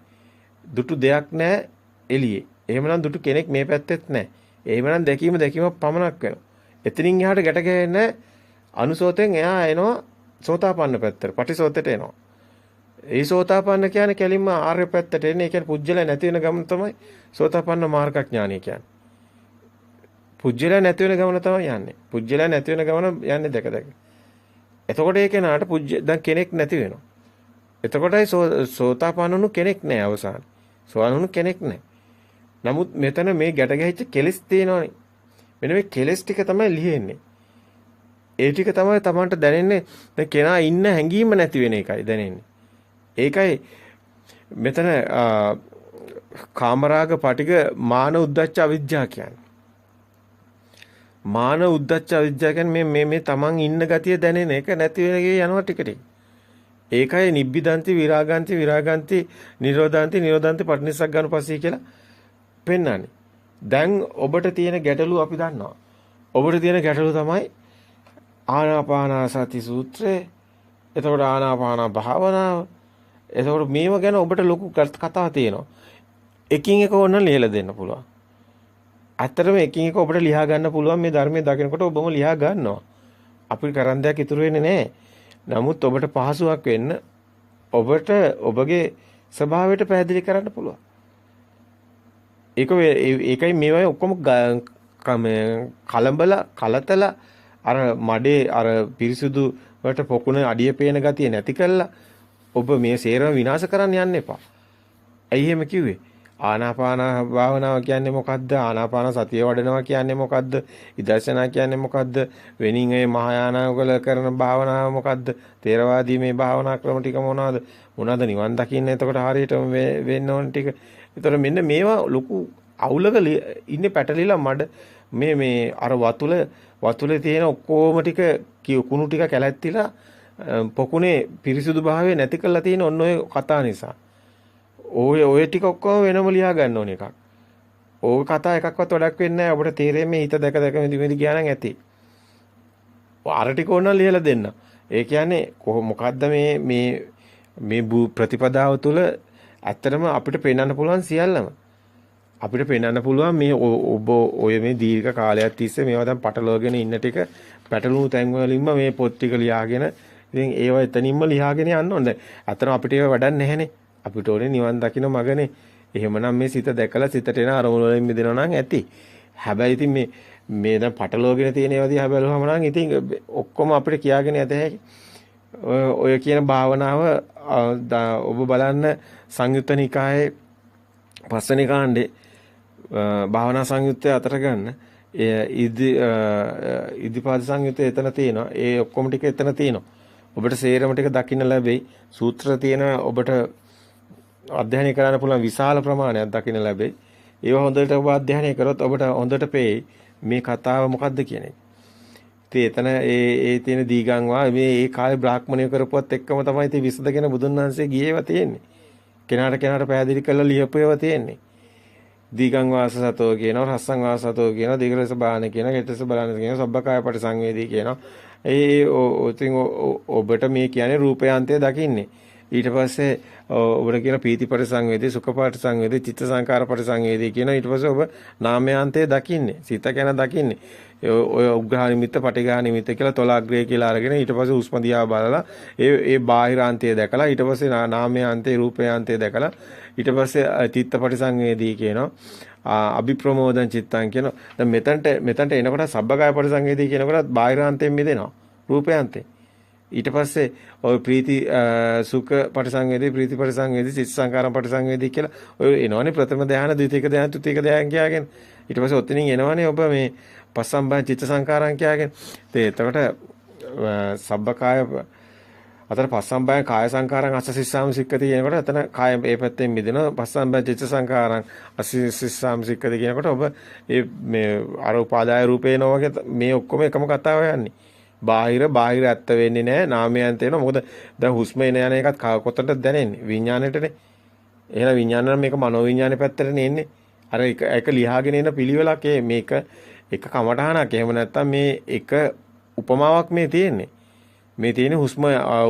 දුටු දෙයක් නෑ එළියේ. එහෙමනම් දුටු කෙනෙක් මේ පැත්තෙත් නෑ. එහෙමනම් දැකීම පමණක් වෙනවා. එතනින් එහාට ගැට ගැහෙන්නේ අනුසෝතෙන් එහා එනවා සෝතාපන්න පැත්තට. පටිසෝතයට එනවා. ඒ සෝතාපන්න කියන්නේ කෙලින්ම ආර්ය පැත්තට එන්නේ. ඒ කියන්නේ පුජ්‍යල නැති වෙන ගමන තමයි සෝතාපන්න මාර්ගඥානිය කියන්නේ. පුජ්‍යල නැති වෙන ගමන තමයි යන්නේ. පුජ්‍යල නැති වෙන ගමන යන්නේ දැක. එතකොට ඒ කෙනාට දැන් කෙනෙක් නැති වෙනවා. එතකොටයි සෝතාපන්නණු කෙනෙක් නැහැ අවසාන. සෝවාන්ණු කෙනෙක් නැහැ. නමුත් මෙතන මේ ගැට ගැහිච්ච කෙලස් තියෙනවනේ. මෙන්න මේ කෙලස් ටික තමයි ලියෙන්නේ. ඒ ටික තමයි Tamanට දැනෙන්නේ. දැන් කෙනා ඉන්න හැඟීම නැති වෙන එකයි දැනෙන්නේ. ඒකයි මෙතන කාමරාග පටික මාන උද්දච්ච අවිජ්ජා කියන්නේ. මාන උද්දච්ච අවිජ්ජා කියන්නේ මේ Taman ඉන්න ගතිය දැනෙන එක නැති වෙන එකේ යනවා ටික ටික. ඒකයි නිබ්බිදන්ති විරාගන්ති නිරෝධාන්ති පටිනිස්සග්ගානුපස්සී කියලා පෙන්වන්නේ. දැන් ඔබට තියෙන ගැටලුව අපි දන්නවා. ඔබට තියෙන ගැටලුව තමයි ආනාපානසති සූත්‍රය. එතකොට ආනාපාන භාවනාව. එතකොට මේව ගැන ඔබට ලොකු කතා තියෙනවා. එකින් එක ඕන ලියලා දෙන්න පුළුවන්. ඇත්තටම එකින් එක ඔබට ලියා ගන්න පුළුවන් මේ ධර්මයේ දකිනකොට ඔබම ලියා ගන්නවා. අපිට කරන්න දෙයක් ඉතුරු වෙන්නේ නැහැ. නමුත් ඔබට පහසුවක් වෙන්න ඔබට ඔබගේ ස්වභාවයට පැහැදිලි කරන්න පුළුවන්. ඒකයි මේවා ඔක්කොම කලඹල කලතල අර මඩේ අර පිරිසුදු වලට පොකුණ අඩිය පේන ගතිය නැති කළා ඔබ මේ සේරම විනාශ කරන්න යන්න එපා. ඇයි එහෙම කිව්වේ? ආනාපාන භාවනාව කියන්නේ මොකද්ද? ආනාපාන සතිය වඩනවා කියන්නේ මොකද්ද? විදර්ශනා කියන්නේ මොකද්ද? වෙනින් ඒ මහායානවල කරන භාවනාව මොකද්ද? තේරවාදී මේ භාවනා ක්‍රම ටික මොනවාද? මොනවාද නිවන් දකින්න එතකොට හරියටම වෙන්න ඕන ටික. එතකොට මෙන්න මේවා ලොකු අවුලක ඉන්නේ පැටලිලා මඩ මේ අර වතුලේ තියෙන ඔක්කොම ටික කුණු ටික කැලැත්තිලා පොකුණේ පිරිසුදු භාවය නැති කරලා තියෙන ඔන්න ඔය කතා නිසා. ඔය ටික ඔක්කොම වෙනම ලියා ගන්න ඕන එකක්. ඕක කතා එකක්වත් වැඩක් වෙන්නේ නැහැ. ඔබට තේරෙන්නේ හිත දැක දැක මෙදි ගියා නම් ඇති. අර ටික ඕන ලියලා දෙන්න. ඒ කියන්නේ මොකද්ද මේ ප්‍රතිපදාව තුළ ඇත්තටම අපිට පෙන්වන්න පුළුවන් සියල්ලම. අපිට පෙන්වන්න පුළුවන් මේ ඔබ ඔය මේ දීර්ඝ කාලයක් තිස්සේ මේවා දැන් පටලවගෙන ඉන්න ටික පැටලුණු තැන් වලින්ම මේ පොත් ටික ලියාගෙන ඉතින් ඒවා එතනින්ම ලියාගෙන යන්න ඕනේ. අතන අපිට ඒව වැඩක් නැහැනේ. අපිට ඕනේ නිවන් දකින්න මගනේ. එහෙමනම් මේ සිත දැකලා සිතට එන අරමුණු වලින් මිදෙනවා නම් ඇති. හැබැයි ඉතින් මේ දැන් පටලවගෙන තියෙන ඒවා දිහා බැලුවම නම් ඉතින් ඔක්කොම අපිට කියාගෙන යත හැකි. ඔය කියන භාවනාව ඔබ බලන්න සංයුත්ත නිකායේ පස්වෙනි කාණ්ඩේ භාවනා සංයුත්තේ අතර ගන්න ඉදිපාද සංයුත්තේ එතන තියෙනවා. ඒ ඔක්කොම ටික එතන තියෙනවා. ඔබට සේරම ටික දකින්න ලැබෙයි. සූත්‍ර තියෙන ඔබට අධ්‍යයනය කරන්න පුළුවන් විශාල ප්‍රමාණයක් දකින්න ලැබෙයි. ඒව හොඳට ඔබ අධ්‍යයනය කරොත් ඔබට හොඳට පේයි මේ කතාව මොකද්ද කියන එක. ඉතින් එතන ඒ තියෙන දීගංවා මේ ඒ කාලේ බ්‍රාහ්මණය කරපුවත් එක්කම තමයි ඉතින් විසදගෙන බුදුන් වහන්සේ ගියේවා තියෙන්නේ. කෙනාට පැහැදිලි කරලා ලියපුවේවා තියෙන්නේ. දීගං වාසසතෝ කියනවා, රස්සං වාසසතෝ කියනවා, දීගරස බාන කියනවා, හෙටස බලන කියනවා, සබ්බකාය පරිසංවේදී කියනවා. ඉතින් ඔබට මේ කියන්නේ රූපයාන්තය දකින්නේ. ඊට පස්සේ ඔබට කියන පීති පරිසංවේදී, සුඛ පරිසංවේදී, චිත්ත සංකාර පරිසංවේදී කියන ඊට පස්සේ ඔබ නාමයාන්තය දකින්නේ. සිත ගැන දකින්නේ. ඔය උග්ඝා නිමිත්ත, පටිඝා නිමිත්ත කියලා තොලාග්‍රේ කියලා අරගෙන ඊට පස්සේ උස්ම දිහා බලලා ඒ බාහිරාන්තය දැකලා ඊට පස්සේ නාමයාන්තේ, රූපයාන්තය දැකලා ඊට පස්සේ චිත්ත පරිසංවේදී කියනවා. අභිප්‍රමෝදං චිත්තං කියනවා. දැන් මෙතනට එනකොට සබ්බකාය පරිසංවේදී කියනකොට බාහිරාන්තයෙන් මිදෙනවා. රූපයාන්තේ. ඊට පස්සේ ඔය ප්‍රීති සුඛ පරිසංවේදී, ප්‍රීති පරිසංවේදී, චිත්ත සංකාරම් පරිසංවේදී කියලා ඔය එනවනේ ප්‍රථම ධානය, ද්විතීක ධානය, තෘතීක ධානය කියලාගෙන. ඊට පස්සේ ඔතනින් එනවනේ ඔබ මේ පස්සම්බන් චිත්ත සංකාරම් කියලාගෙන. එතකොට සබ්බකාය අතර පස්සම්බයන් කාය සංකාරං අස්සසිස්සාම සික්කති කියනකොට එතන කාය මේ පැත්තෙන් මිදෙනවා. පස්සම්බයන් චිත්ත සංකාරං අස්සසිස්සාම සික්කති කියනකොට ඔබ මේ අර උපාදාය රූපේනෝ වගේ මේ ඔක්කොම එකම කතාව යන්නේ. බාහිර ඇත්ත වෙන්නේ නැහැ. නාමයන්ත වෙනවා. මොකද දැන් හුස්ම එන යන එකත් කොතනද දැනෙන්නේ? විඥාණයටනේ. එහෙනම් විඥාන නම් මේක මනෝ විඥානේ පැත්තටනේ එන්නේ. අර එක ලියාගෙන එන පිළිවෙලක් මේක එක කමඨහනක්. එහෙම නැත්නම් මේ එක උපමාවක් මේ තියෙන්නේ. මේ තියෙන හුස්ම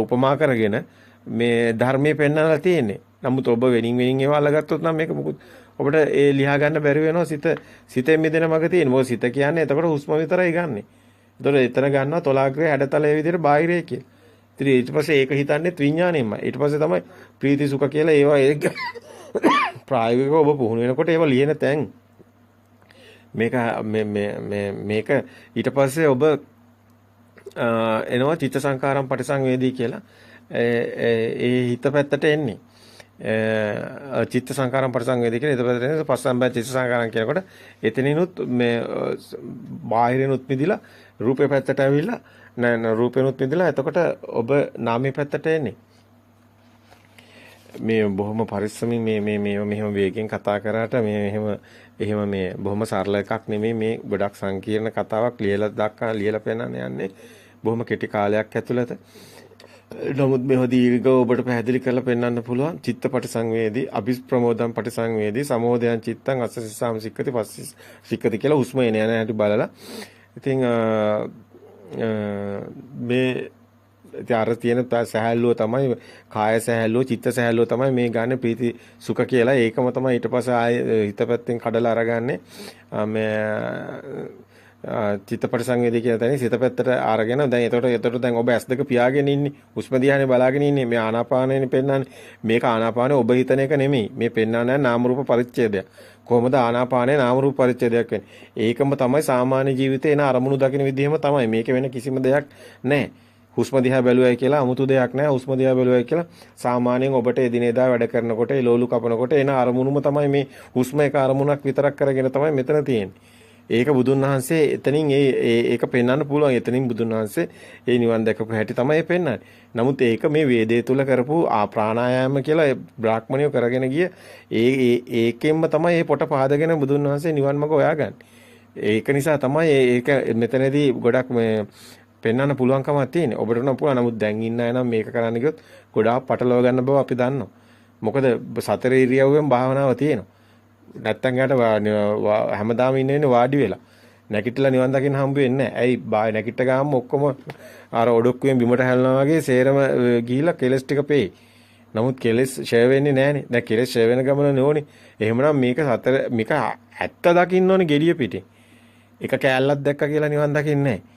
උපමා කරගෙන මේ ධර්මයේ පෙන්වලා තියෙන්නේ. නමුත් ඔබ වෙනින් ඒවා අල්ලගත්තොත් නම් මේක මොකුත් ඔබට ඒ ලියා ගන්න බැරි වෙනවා. සිතෙන් මිදෙන මග තියෙන. මොකද සිත කියන්නේ එතකොට හුස්ම විතරයි ගන්නෙ. එතකොට එතන ගන්නවා තොලාග්‍රේ හැඩතලයේ විදිහට බාහිරේ කියලා. ඉතින් ඊට පස්සේ ඒක හිතන්නේ විඥාණයෙන්මයි. ඊට පස්සේ තමයි ප්‍රීති සුඛ කියලා ඒවා ප්‍රායෝගිකව ඔබ පුහුණු වෙනකොට ඒවා ලියන තැන් මේක ඊට පස්සේ ඔබ එනවා චිත්ත සංකාරම් පටිසංවේදී කියලා ඒ හිත පැත්තට එන්නේ. චිත්ත සංකාරම් පටිසංවේදී කියලා ඊට පස්සේ එන්නේ පස්සම්බය චිත්ත සංකාරම් කියනකොට එතනිනුත් මේ බාහිරිනුත් මිදිලා රූපේ පැත්තට ඇවිල්ලා නෑ රූපේනුත් මිදිලා එතකොට ඔබ නාමයේ පැත්තට එන්නේ. මේ බොහොම පරිස්සමින් මෙහෙම වේගෙන් කතා කරාට එහෙම මේ බොහොම සරල එකක් නෙමෙයි මේ ගොඩක් සංකීර්ණ කතාවක් ලියලා පෙන්නන්න යන්නේ බොහොම කෙටි කාලයක් ඇතුළත. නමුත් මේව දීර්ඝව ඔබට පැහැදිලි කරලා පෙන්වන්න පුළුවන්. චිත්තපටි සංවේදී, අභිප්‍රමෝදම් පටි සංවේදී, සමෝදයන් චිත්තං අස්සසිස්සාම සික්කති පස්සිස් සික්කති කියලා හුස්ම එන යන හැටි බලලා. ඉතින් මේ අර තියෙන සහැල්ලුව තමයි කාය සහැල්ලුව, චිත්ත සහැල්ලුව තමයි මේ ගන්න ප්‍රීති සුඛ කියලා. ඒකම තමයි ඊට පස්සේ ආයේ හිත පැත්තෙන් කඩලා අරගන්නේ. මේ චිත්තපටි සංවේදී කියන තැනින් සිත පැත්තට අරගෙන දැන් එතකොට දැන් ඔබ S2 පියාගෙන ඉන්නේ. හුස්ම දිහානේ බලාගෙන ඉන්නේ. මේ ආනාපානයනේ පෙන්වන්නේ. මේක ආනාපානේ ඔබ හිතන එක නෙමෙයි. මේ පෙන්වන්නේ නාම රූප පරිච්ඡේදයක්. කොහොමද ආනාපානේ නාම රූප පරිච්ඡේදයක් වෙන්නේ? ඒකම තමයි සාමාන්‍ය ජීවිතේ එන අරමුණු දකින විදිහම තමයි. මේක වෙන කිසිම දෙයක් නැහැ. හුස්ම දිහා බැලුවයි කියලා 아무තු දෙයක් නැහැ. හුස්ම දිහා බැලුවයි කියලා සාමාන්‍යයෙන් ඔබට එදිනෙදා වැඩ කරනකොට ඒ ලෝලු කපනකොට එන අරමුණුම තමයි මේ හුස්ම එක අරමුණක් විතරක් කරගෙන තමයි මෙතන තියෙන්නේ. ඒක බුදුන් වහන්සේ එතනින් ඒක පෙන්වන්න පුළුවන්. එතනින් බුදුන් වහන්සේ ඒ නිවන් දැකපු හැටි තමයි පෙන්වන්නේ. නමුත් ඒක මේ වේදේ තුල කරපු ප්‍රාණායාම කියලා බ්‍රාහ්මණයෝ කරගෙන ගිය ඒකෙන්ම තමයි මේ පොට පහදගෙන බුදුන් වහන්සේ නිවන් මඟ හොයාගන්නේ. ඒක නිසා තමයි ඒක මෙතනදී ගොඩක් මේ පෙන්වන්න පුළුවන්කමක් තියෙන්නේ. ඔබට නම් පුළුවන්. නමුත් දැන් ඉන්න අය නම් මේක කරන්න ගියොත් ගොඩාක් පටලවා ගන්න බව අපි දන්නවා. මොකද සතර ඉරියව්වෙන් භාවනාව තියෙනවා. නැත්තම් යාට හැමදාම ඉන්නේ වාඩි වෙලා. නැගිටලා නිවන් දකින්න හම්බ වෙන්නේ නැහැ. ඇයි නැගිට ගාම ඔක්කොම අර ඔඩොක්කුවෙන් බිමට හැලනවා වගේ සේරම ගිහිලා කෙලස් ටික පෙයි. නමුත් කෙලස් ෂය වෙන්නේ නැහනේ. දැන් කෙලස් ෂය වෙන ගමන නෝනේ. එහෙමනම් මේක ඇත්ත දකින්න ඕනේ gediya පිටින්. එක කෑල්ලක් දැක්ක කියලා නිවන් දකින්නේ නැහැ.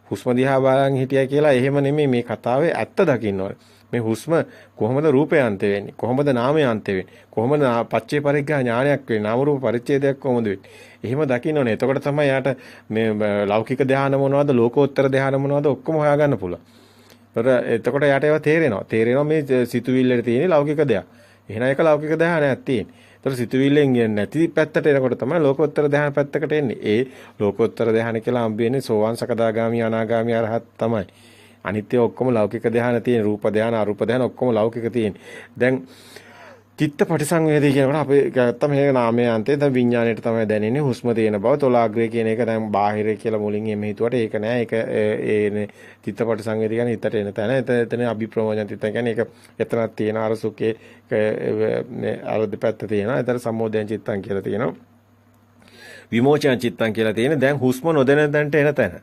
හුස්ම දිහා බලන් හිටියයි කියලා එහෙම නෙමෙයි මේ කතාවේ ඇත්ත දකින්න ඕනේ. මේ හුස්ම කොහොමද රූපේ අන්තය වෙන්නේ? කොහොමද නාමයේ අන්තය වෙන්නේ? කොහොමද පච්චේ පරිග්ගා ඥානයක් වෙන්නේ? නාම රූප පරිච්ඡේදයක් කොහොමද වෙන්නේ? එහෙම දකින්න ඕනේ. එතකොට තමයි යාට මේ ලෞකික ධානය මොනවද, ලෝකෝත්තර ධානය මොනවද ඔක්කොම හොයාගන්න පුළුවන්. එතකොට යාට ඒවා තේරෙනවා. තේරෙනවා මේ සිතුවිල්ලේ තියෙන ලෞකික දෙයක්. එහෙනම් ඒක ලෞකික ධානයක් තියෙන්නේ. ඒතර සිතුවිල්ලෙන් නැති පැත්තට එනකොට තමයි ලෝකෝත්තර ධානය පැත්තකට එන්නේ. ඒ ලෝකෝත්තර ධානය කියලා හම්බ වෙන්නේ සෝවාන් සකදාගාමි අනාගාමි අරහත් තමයි. අනිත්‍ය ඔක්කොම ලෞකික ධානය තියෙන. රූප ධානය අරූප ධානය ඔක්කොම ලෞකික තියෙන. දැන් චිත්ත පටිසංවේදී කියනකොට අපි ගත්තා මේ නාමයේ අන්තේ දැන් විඥාණයට තමයි දැනෙන්නේ හුස්ම තියෙන බව. තොලාග්‍රේ කියන එක දැන් බාහිර කියලා මුලින් එමෙ හිතුවට ඒක නෑ. ඒක ඒ චිත්ත පටිසංවේදී කියන්නේ හිතට එන තැන. එතන අභිප්‍රමෝචන චිත්ත කියන්නේ ඒක එතනක් තියෙන අර සුඛේ අර දෙපැත්ත තියෙනවා. එතන සම්මෝධයන් චිත්තං කියලා තියෙනවා. විමෝචන චිත්තං කියලා තියෙන. දැන් හුස්ම නොදැන තැනට එන තැන.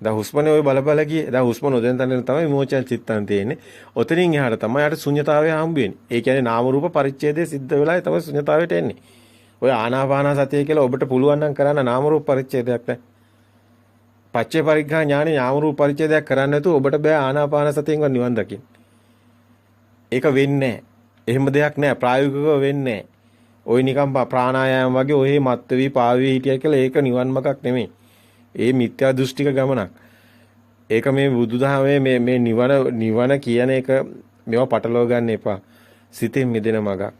දැන් හුස්මනේ ඔය බල ගියේ. දැන් හුස්ම නොදැන තැන තමයි විමෝචන චිත්තං තියෙන්නේ. ඔතනින් එහාට තමයි යාට ශුන්‍යතාවය හම්බ වෙන්නේ. ඒ කියන්නේ නාම රූප පරිච්ඡේදයේ සිද්ධ වෙලාවේ තමයි ශුන්‍යතාවයට එන්නේ. ඔය ආනාපාන සතිය කියලා ඔබට පුළුවන් නම් කරන්න නාම රූප පරිච්ඡේදයක් නැහැ. පච්චේ පරිග්ඝා ඥානෙ නාම රූප පරිච්ඡේදයක් කරන්න නැතුව ඔබට බෑ ආනාපාන සතියෙන් නිවන් දකින්න. ඒක වෙන්නේ නැහැ. එහෙම දෙයක් නැහැ. ප්‍රායෝගිකව වෙන්නේ නැහැ. ඔය නිකම් ප්‍රාණායාම වගේ ඔය මත් වෙවි පාවි හිටියයි කියලා ඒක නිවන් මාර්ගක් නෙමෙයි. ඒ මිත්‍යා දෘෂ්ටික ගමනක්. ඒක මේ බුදුදහමේ මේ නිවන කියන එක මේවා පටලව ගන්න එපා. සිතෙන් මිදෙන මගක්.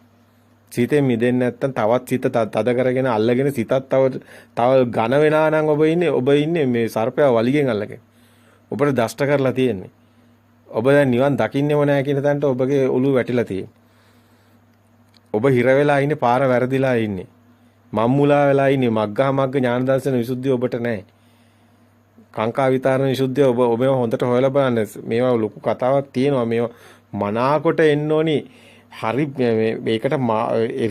සිතෙන් මිදෙන්නේ නැත්තම් තවත් සිත තද කරගෙන අල්ලගෙන සිතත් තව ඝන වෙනා නම් ඔබ ඉන්නේ මේ සර්පයා වලිගෙන් අල්ලගෙන. ඔබට දෂ්ට කරලා තියෙන්නේ. ඔබ දැන් නිවන් දකින්නේම නැහැ කියන තැනට ඔබගේ ඔළුව වැටිලා තියෙන්නේ. ඔබ හිර වෙලා ඉන්නේ පාර වැරදිලා ඉන්නේ. මම්මුලා වෙලා ඉන්නේ මග්ගා මග්ග ඥාන දර්ශන විසුද්ධිය ඔබට නැහැ. කාංකා විතරණ විසුද්ධිය ඔබ හොඳට හොයලා බලන්න. මේවා ලොකු කතාවක් තියෙනවා. මේවා මනාකොට එන්න ඕනි. හරි මේකට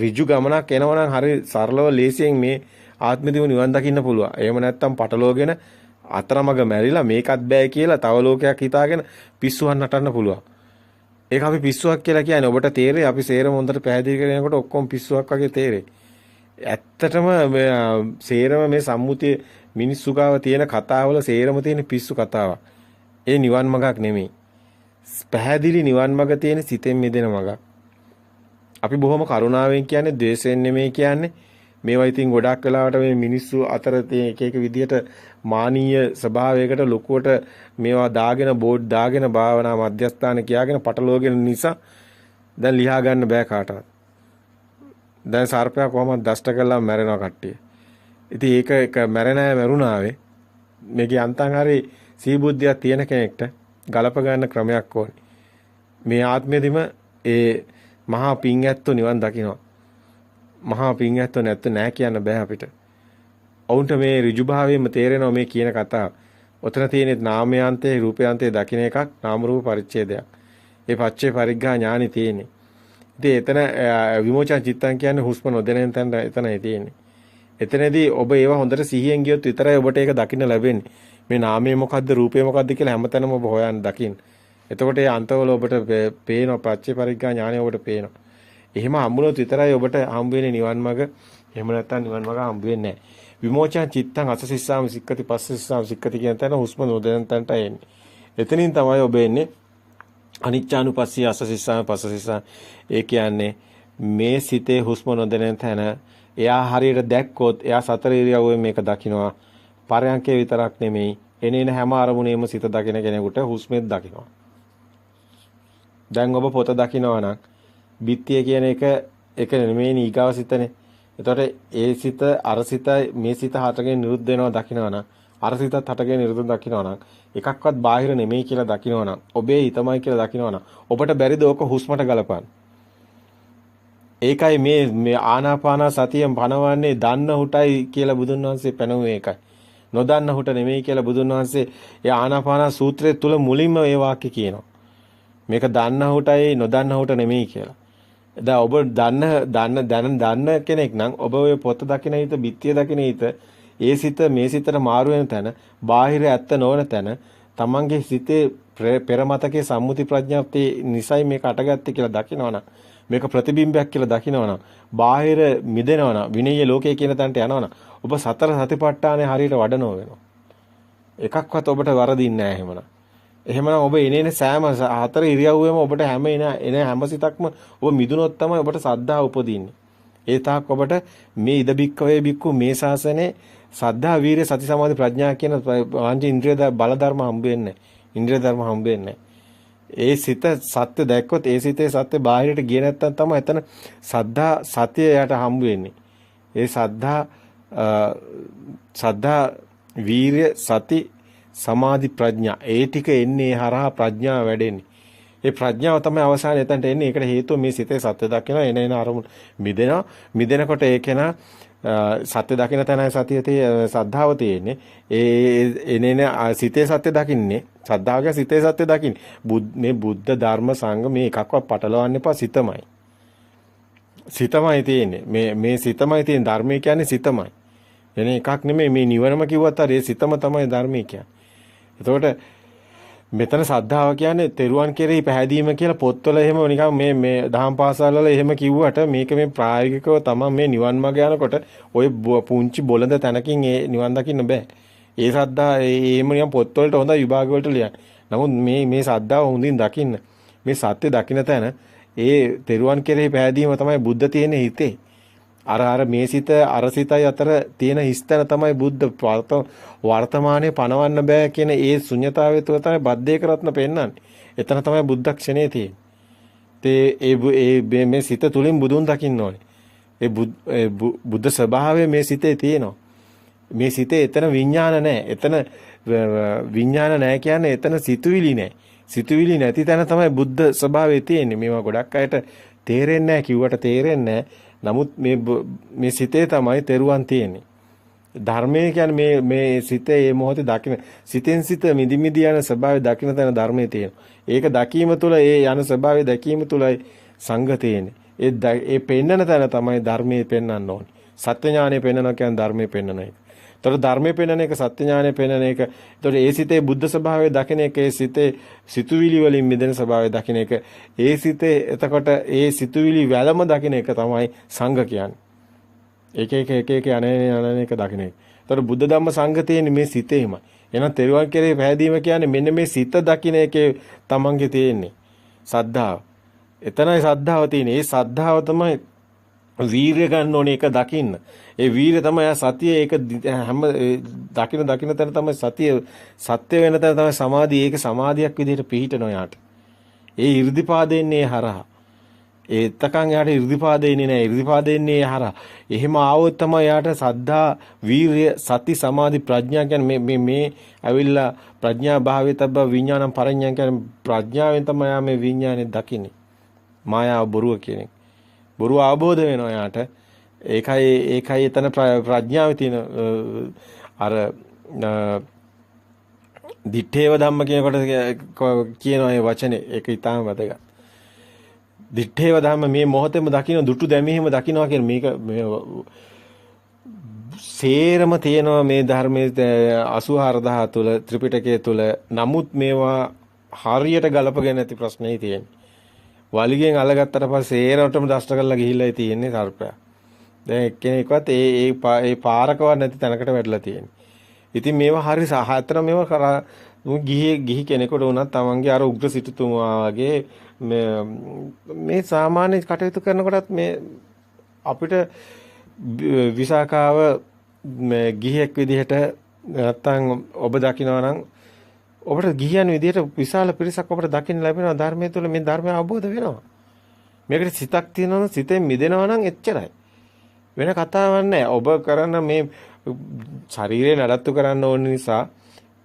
ඍජු ගමනක් එනවා නම් හරි සරලව ලේසියෙන් මේ ආත්මෙදිම නිවන් දකින්න පුළුවන්. එහෙම නැත්තම් පටලෝගෙන අතරමඟ මැරිලා මේකත් බෑ කියලා තව ලෝකයක් හිතාගෙන පිස්සුවක් නටන්න පුළුවන්. ඒක අපි පිස්සුවක් කියලා කියන්නේ ඔබට තේරෙයි අපි සේරම හොඳට පැහැදිලි කරනකොට ඔක්කොම පිස්සුවක් වගේ තේරෙයි. ඇත්තටම සේරම මේ සම්මුතිය මිනිස්සු ගාව තියෙන කතාවල සේරම තියෙන පිස්සු කතාවක්. ඒ නිවන් මඟක් නෙමෙයි. පැහැදිලි නිවන් මඟ තියෙන සිතෙන් මිදෙන මඟක්. අපි බොහොම කරුණාවෙන් කියන්නේ ද්වේෂයෙන් නෙමෙයි කියන්නේ. මේවා ඉතින් ගොඩක් වෙලාවට මේ මිනිස්සු අතර තියෙන එක එක විදියට මානීය ස්වභාවයකට ලොකුවට මේවා දාගෙන බෝඩ් දාගෙන භාවනා මධ්‍යස්ථාන කියාගෙන පටලවගෙන නිසා දැන් ලියා ගන්න බෑ කාටවත්. දැන් සර්පයා කොහොමද දෂ්ට කළා මැරෙනවා කට්ටිය. ඉතින් ඒක මැරෙන අය මැරුණාවේ මේකේ අන්තං හරි සීබුද්ධියක් තියෙන කෙනෙක්ට ගලප ගන්න ක්‍රමයක් ඕනේ. මේ ආත්මෙදිම ඒ මහා පිං ඇත්තෝ නිවන් දකිනවා. මහා පිං ඇත්තෝ නැත්te නෑ කියන්න බෑ අපිට. ඔවුන්ට මේ ඍජුභාවයෙන්ම තේරෙනවා මේ කියන කතාව. ඔතන තියෙන නාමයාන්තේ රූපයාන්තේ දකින්න එකක් නාම රූප පරිච්ඡේදයක්. ඒ පච්චේ පරිග්ඝා ඥානෙ තියෙන්නේ. ඉතින් එතන විමෝචන චිත්තං කියන්නේ හුස්ම නොදැනෙන තැන එතනයි තියෙන්නේ. එතනදී ඔබ ඒවා හොඳට සිහියෙන් ගියොත් විතරයි ඔබට ඒක දකින්න ලැබෙන්නේ. මේ නාමය මොකද්ද රූපය මොකද්ද කියලා හැමතැනම ඔබ හොයන්න දකින්න. එතකොට ඒ අන්තවල ඔබට පේනවා පච්චේ පරිග්ඝා ඥානය ඔබට පේනවා. එහෙම හම්බුනොත් විතරයි ඔබට හම්බ වෙන්නේ නිවන් මඟ. එහෙම නැත්නම් නිවන් මඟ හම්බ වෙන්නේ නැහැ. විමෝචන චිත්තං අසසිස්සාම සික්කති පස්සසිස්සාම සික්කති කියන තැන හුස්ම නොදැනෙන තැනට එන්නේ. එතනින් තමයි ඔබ එන්නේ අනිච්චානුපස්සී අසසිස්සාම පස්සසිස්සාම. ඒ කියන්නේ මේ සිතේ හුස්ම නොදැනෙන තැන එයා හරියට දැක්කොත් එයා සතර ඉරියව්වෙන් මේක දකිනවා. පරයන්කේ විතරක් නෙමෙයි එනේන හැම අරමුණේම සිත දකින කෙනෙකුට හුස්මෙත් දකිනවා. දැන් ඔබ පොත දකිනවා නම් බිත්තිය කියන එක නෙමෙයි ඊගාව සිතනේ. එතකොට ඒ සිත අර සිත මේ සිත හටගෙන නිරුද්ධ වෙනවා දකිනවා නම් අර සිතත් හටගෙන නිරුද්ධ දකිනවා නම් එකක්වත් බාහිර නෙමෙයි කියලා දකිනවා නම් ඔබේ හිතමයි කියලා දකිනවා නම් ඔබට බැරිද ඕක හුස්මට ගලපන්න? ඒකයි මේ ආනාපාන සතියෙන් පනවන්නේ දන්න හුටයි කියලා බුදුන් වහන්සේ පැනුවේ ඒකයි. නොදන්න හුට නෙමෙයි කියලා බුදුන් වහන්සේ ඒ ආනාපාන සූත්‍රය තුල මුලින්ම ඒ වාක්‍ය කියනවා. මේක දන්න හුටයි නොදන්න හුට නෙමෙයි කියලා. දැන් ඔබ දන්න කෙනෙක් නම් ඔබ ඔය පොත දකින හිත, බිත්තිය දකින හිත, ඒ සිත මේ සිතට මාරු වෙන තැන, බාහිර ඇත්ත නොවන තැන, තමන්ගේ සිතේ පෙර මතකයේ සම්මුති ප්‍රඥාප්තිය නිසයි මේක අටගත්තේ කියලා දකිනවනම්, මේක ප්‍රතිබිම්බයක් කියලා දකිනවනම්, බාහිර මිදෙනවනම්, විනීය ලෝකයේ කියන තැනට යනවනම්, ඔබ සතර සතිපට්ඨානය හරියට වඩනව වෙනවා. එකක්වත් ඔබට වරදින්නේ නැහැ එහෙමනම්. එහෙමනම් ඔබ එනේන සෑම හතර ඉරියව්වෙම ඔබට එන හැම සිතක්ම ඔබ මිදුනොත් තමයි ඔබට සද්ධා උපදින්නේ. ඒ තාක් ඔබට මේ ඉද බික්කවේ බික්කු මේ ශාසනයේ සද්ධා වීරිය සති සමාධි ප්‍රඥා කියන පංච ඉන්ද්‍රිය බල ධර්ම හම්බ වෙන්නේ. ඉන්ද්‍රිය ධර්ම හම්බ වෙන්නේ. ඒ සිත සත්‍ය දැක්කොත් ඒ සිතේ සත්‍ය බාහිරට ගියේ නැත්තම් තමයි එතන සද්ධා සතිය යට හම්බ වෙන්නේ. ඒ සද්ධා වීරිය සති සමාධි ප්‍රඥා ඒ ටික එන්නේ හරහා ප්‍රඥාව වැඩෙන්නේ. ඒ ප්‍රඥාව තමයි අවසානයේ එතනට එන්නේ. ඒකට හේතුව මේ සිතේ සත්‍ය දකිනවා එන අරමුණ මිදෙනවා. මිදෙනකොට ඒකේන සත්‍ය දකින තැනයි සතියේ සද්ධාව තියෙන්නේ. එනේන සිතේ සත්‍ය දකින්නේ. සද්ධාවගේ සිතේ සත්‍ය දකින්නේ. මේ බුද්ධ ධර්ම සංඝ මේ එකක්වත් පටලවන්න එපා. සිතමයි. සිතමයි තියෙන්නේ. මේ සිතමයි තියෙන ධර්මය කියන්නේ සිතමයි. එන එකක් නෙමෙයි මේ නිවනම කිව්වත් හරි සිතම තමයි ධර්මය කියන්නේ. එතකොට මෙතන සද්ධාව කියන්නේ තෙරුවන් කෙරෙහි පැහැදීම කියලා පොත්වල එහෙම නිකන් මේ දහම් පාසල් වල එහෙම කිව්වට මේක මේ ප්‍රායෝගිකව තමයි මේ නිවන් මාර්ග යනකොට ওই පුංචි බොළඳ තැනකින් ඒ නිවන් දකින්න බෑ. ඒ සද්ධා එහෙම නිකන් පොත්වලට හොඳ විභාග වලට ලියන්න. නමුත් මේ සද්ධාව හොඳින් දකින්න මේ සත්‍ය දකින්න තැන ඒ තෙරුවන් කෙරෙහි පැහැදීම තමයි බුද්ධ තියෙන හිතේ. අර මේ සිත අර සිතයි අතර තියෙන හිස්තන තමයි බුද්ධ වර්තමානයේ පණවන්න බෑ කියන ඒ ශුන්‍යතාවය තුළ තමයි බද්දේක රත්න පෙන්වන්නේ. එතන තමයි බුද්ධ ක්ෂණේ තියෙන්නේ. ඒ මේ සිත තුලින් බුදුන් දකින්න ඕනේ. ඒ බුද්ධ ස්වභාවය මේ සිතේ තියෙනවා. මේ සිතේ එතන විඥාන නැහැ. එතන විඥාන නැහැ කියන්නේ එතන සිතුවිලි නැහැ. සිතුවිලි නැති තැන තමයි බුද්ධ ස්වභාවය තියෙන්නේ. මේවා ගොඩක් අයට තේරෙන්නේ නැහැ කිව්වට තේරෙන්නේ නැහැ. නමුත් මේ සිතේ තමයි තෙරුවන් තියෙන්නේ. ධර්මය කියන්නේ මේ සිතේ මේ මොහොතේ දකින්න සිතෙන් සිත මිදි මිදි යන ස්වභාවය දකින්න තැන ධර්මයේ තියෙනවා. ඒක දැකීම තුළ ඒ යන ස්වභාවය දැකීම තුළයි සංඝ තියෙන්නේ. ඒ පෙන්නන තැන තමයි ධර්මයේ පෙන්වන්න ඕනේ. සත්‍ය ඥානය පෙන්වනවා කියන්නේ ධර්මයේ පෙන්වන එක. ඒතකොට ධර්මයේ පෙන්වන එක සත්‍ය ඥානය පෙන්වන එක. ඒතකොට ඒ සිතේ බුද්ධ ස්වභාවය දකින එක, ඒ සිතේ සිතුවිලි වලින් මිදෙන ස්වභාවය දකින එක, ඒ සිතේ එතකොට ඒ සිතුවිලි වැළම දකින එක තමයි සංඝ කියන්නේ. එක යන එක දකින එක. ඒතකොට බුද්ධ ධම්ම සංඝ තියෙන්නේ මේ සිතේමයි. එහෙනම් තෙරුවන් කෙරේ පැහැදීම කියන්නේ මෙන්න මේ සිත දකින එකේ තමන්ගේ තියෙන්නේ සද්ධාව. එතනයි සද්ධාව තියෙන්නේ. ඒ සද්ධාව තමයි වීරිය ගන්න ඕනේ ඒක දකින්න. ඒ වීරිය තමයි සතිය ඒක හැම දකින තැන තමයි සතිය සත්‍ය වෙන තැන තමයි සමාධිය. ඒක සමාධියක් විදිහට පිහිටනවා යාට. ඒ 이르දිපාදෙන්නේ හරහා. ඒ එතකන් යාට 이르දිපාදෙන්නේ නැහැ. 이르දිපාදෙන්නේ හරහා. එහෙම ආවොත් තමයි යාට සද්ධා, වීරිය, සති, සමාධි, ප්‍රඥා කියන්නේ මේ ඇවිල්ලා ප්‍රඥා භාවිතබ්බ විඥානම් පරඤ්ඤා කියන්නේ ප්‍රඥාවෙන් තමයි යා මේ විඥානේ දකින්නේ. මායාව බොරුව කියන එක. බොරුව අවබෝධ වෙනවා යාට. ඒකයි එතන ප්‍රඥාවේ තියෙන අර දිත්තේව ධම්ම කියනකොට කියන ඒ වචනේ ඒක ඊටාම වැදගත්. දිත්තේව ධම්ම මේ මොහොතේම දකින්න දුටු දැමීම දකින්නවා කියන මේක සේරම තියෙනවා මේ ධර්මයේ 84000 තුල ත්‍රිපිටකයේ තුල. නමුත් මේවා හරියට ගලපගෙන නැති ප්‍රශ්නේ තියෙන්නේ. වලිගෙන් අල්ලගත්තට පස්සේ ඒරටම දෂ්ට කරලා ගිහිල්ලා තියෙන්නේ සර්පයා. දැන් එක්කෙනෙක්වත් ඒ පාරකවත් නැති තැනකට වැටලා තියෙන්නේ. ඉතින් මේවා හරි සහතර මේවා ගිහි කෙනෙකුට වුණත් තමන්ගේ අර උග්‍ර සිටුතුමා වගේ මේ සාමාන්‍ය කටයුතු කරනකොටත් මේ අපිට විසාකාව ගිහියෙක් විදිහට නැත්තම් ඔබ දකිනවා නම් ඔබට ගිහියන් විදිහට විශාල පිරිසක් ඔබට දකින්න ලැබෙනවා ධර්මයේ තුල මේ ධර්මය අවබෝධ වෙනවා. මේකට සිතක් තියෙනවා නම් සිතෙන් මිදෙනවා නම් එච්චරයි. වෙන කතාවක් නැහැ. ඔබ කරන මේ ශරීරය නඩත්තු කරන්න ඕන නිසා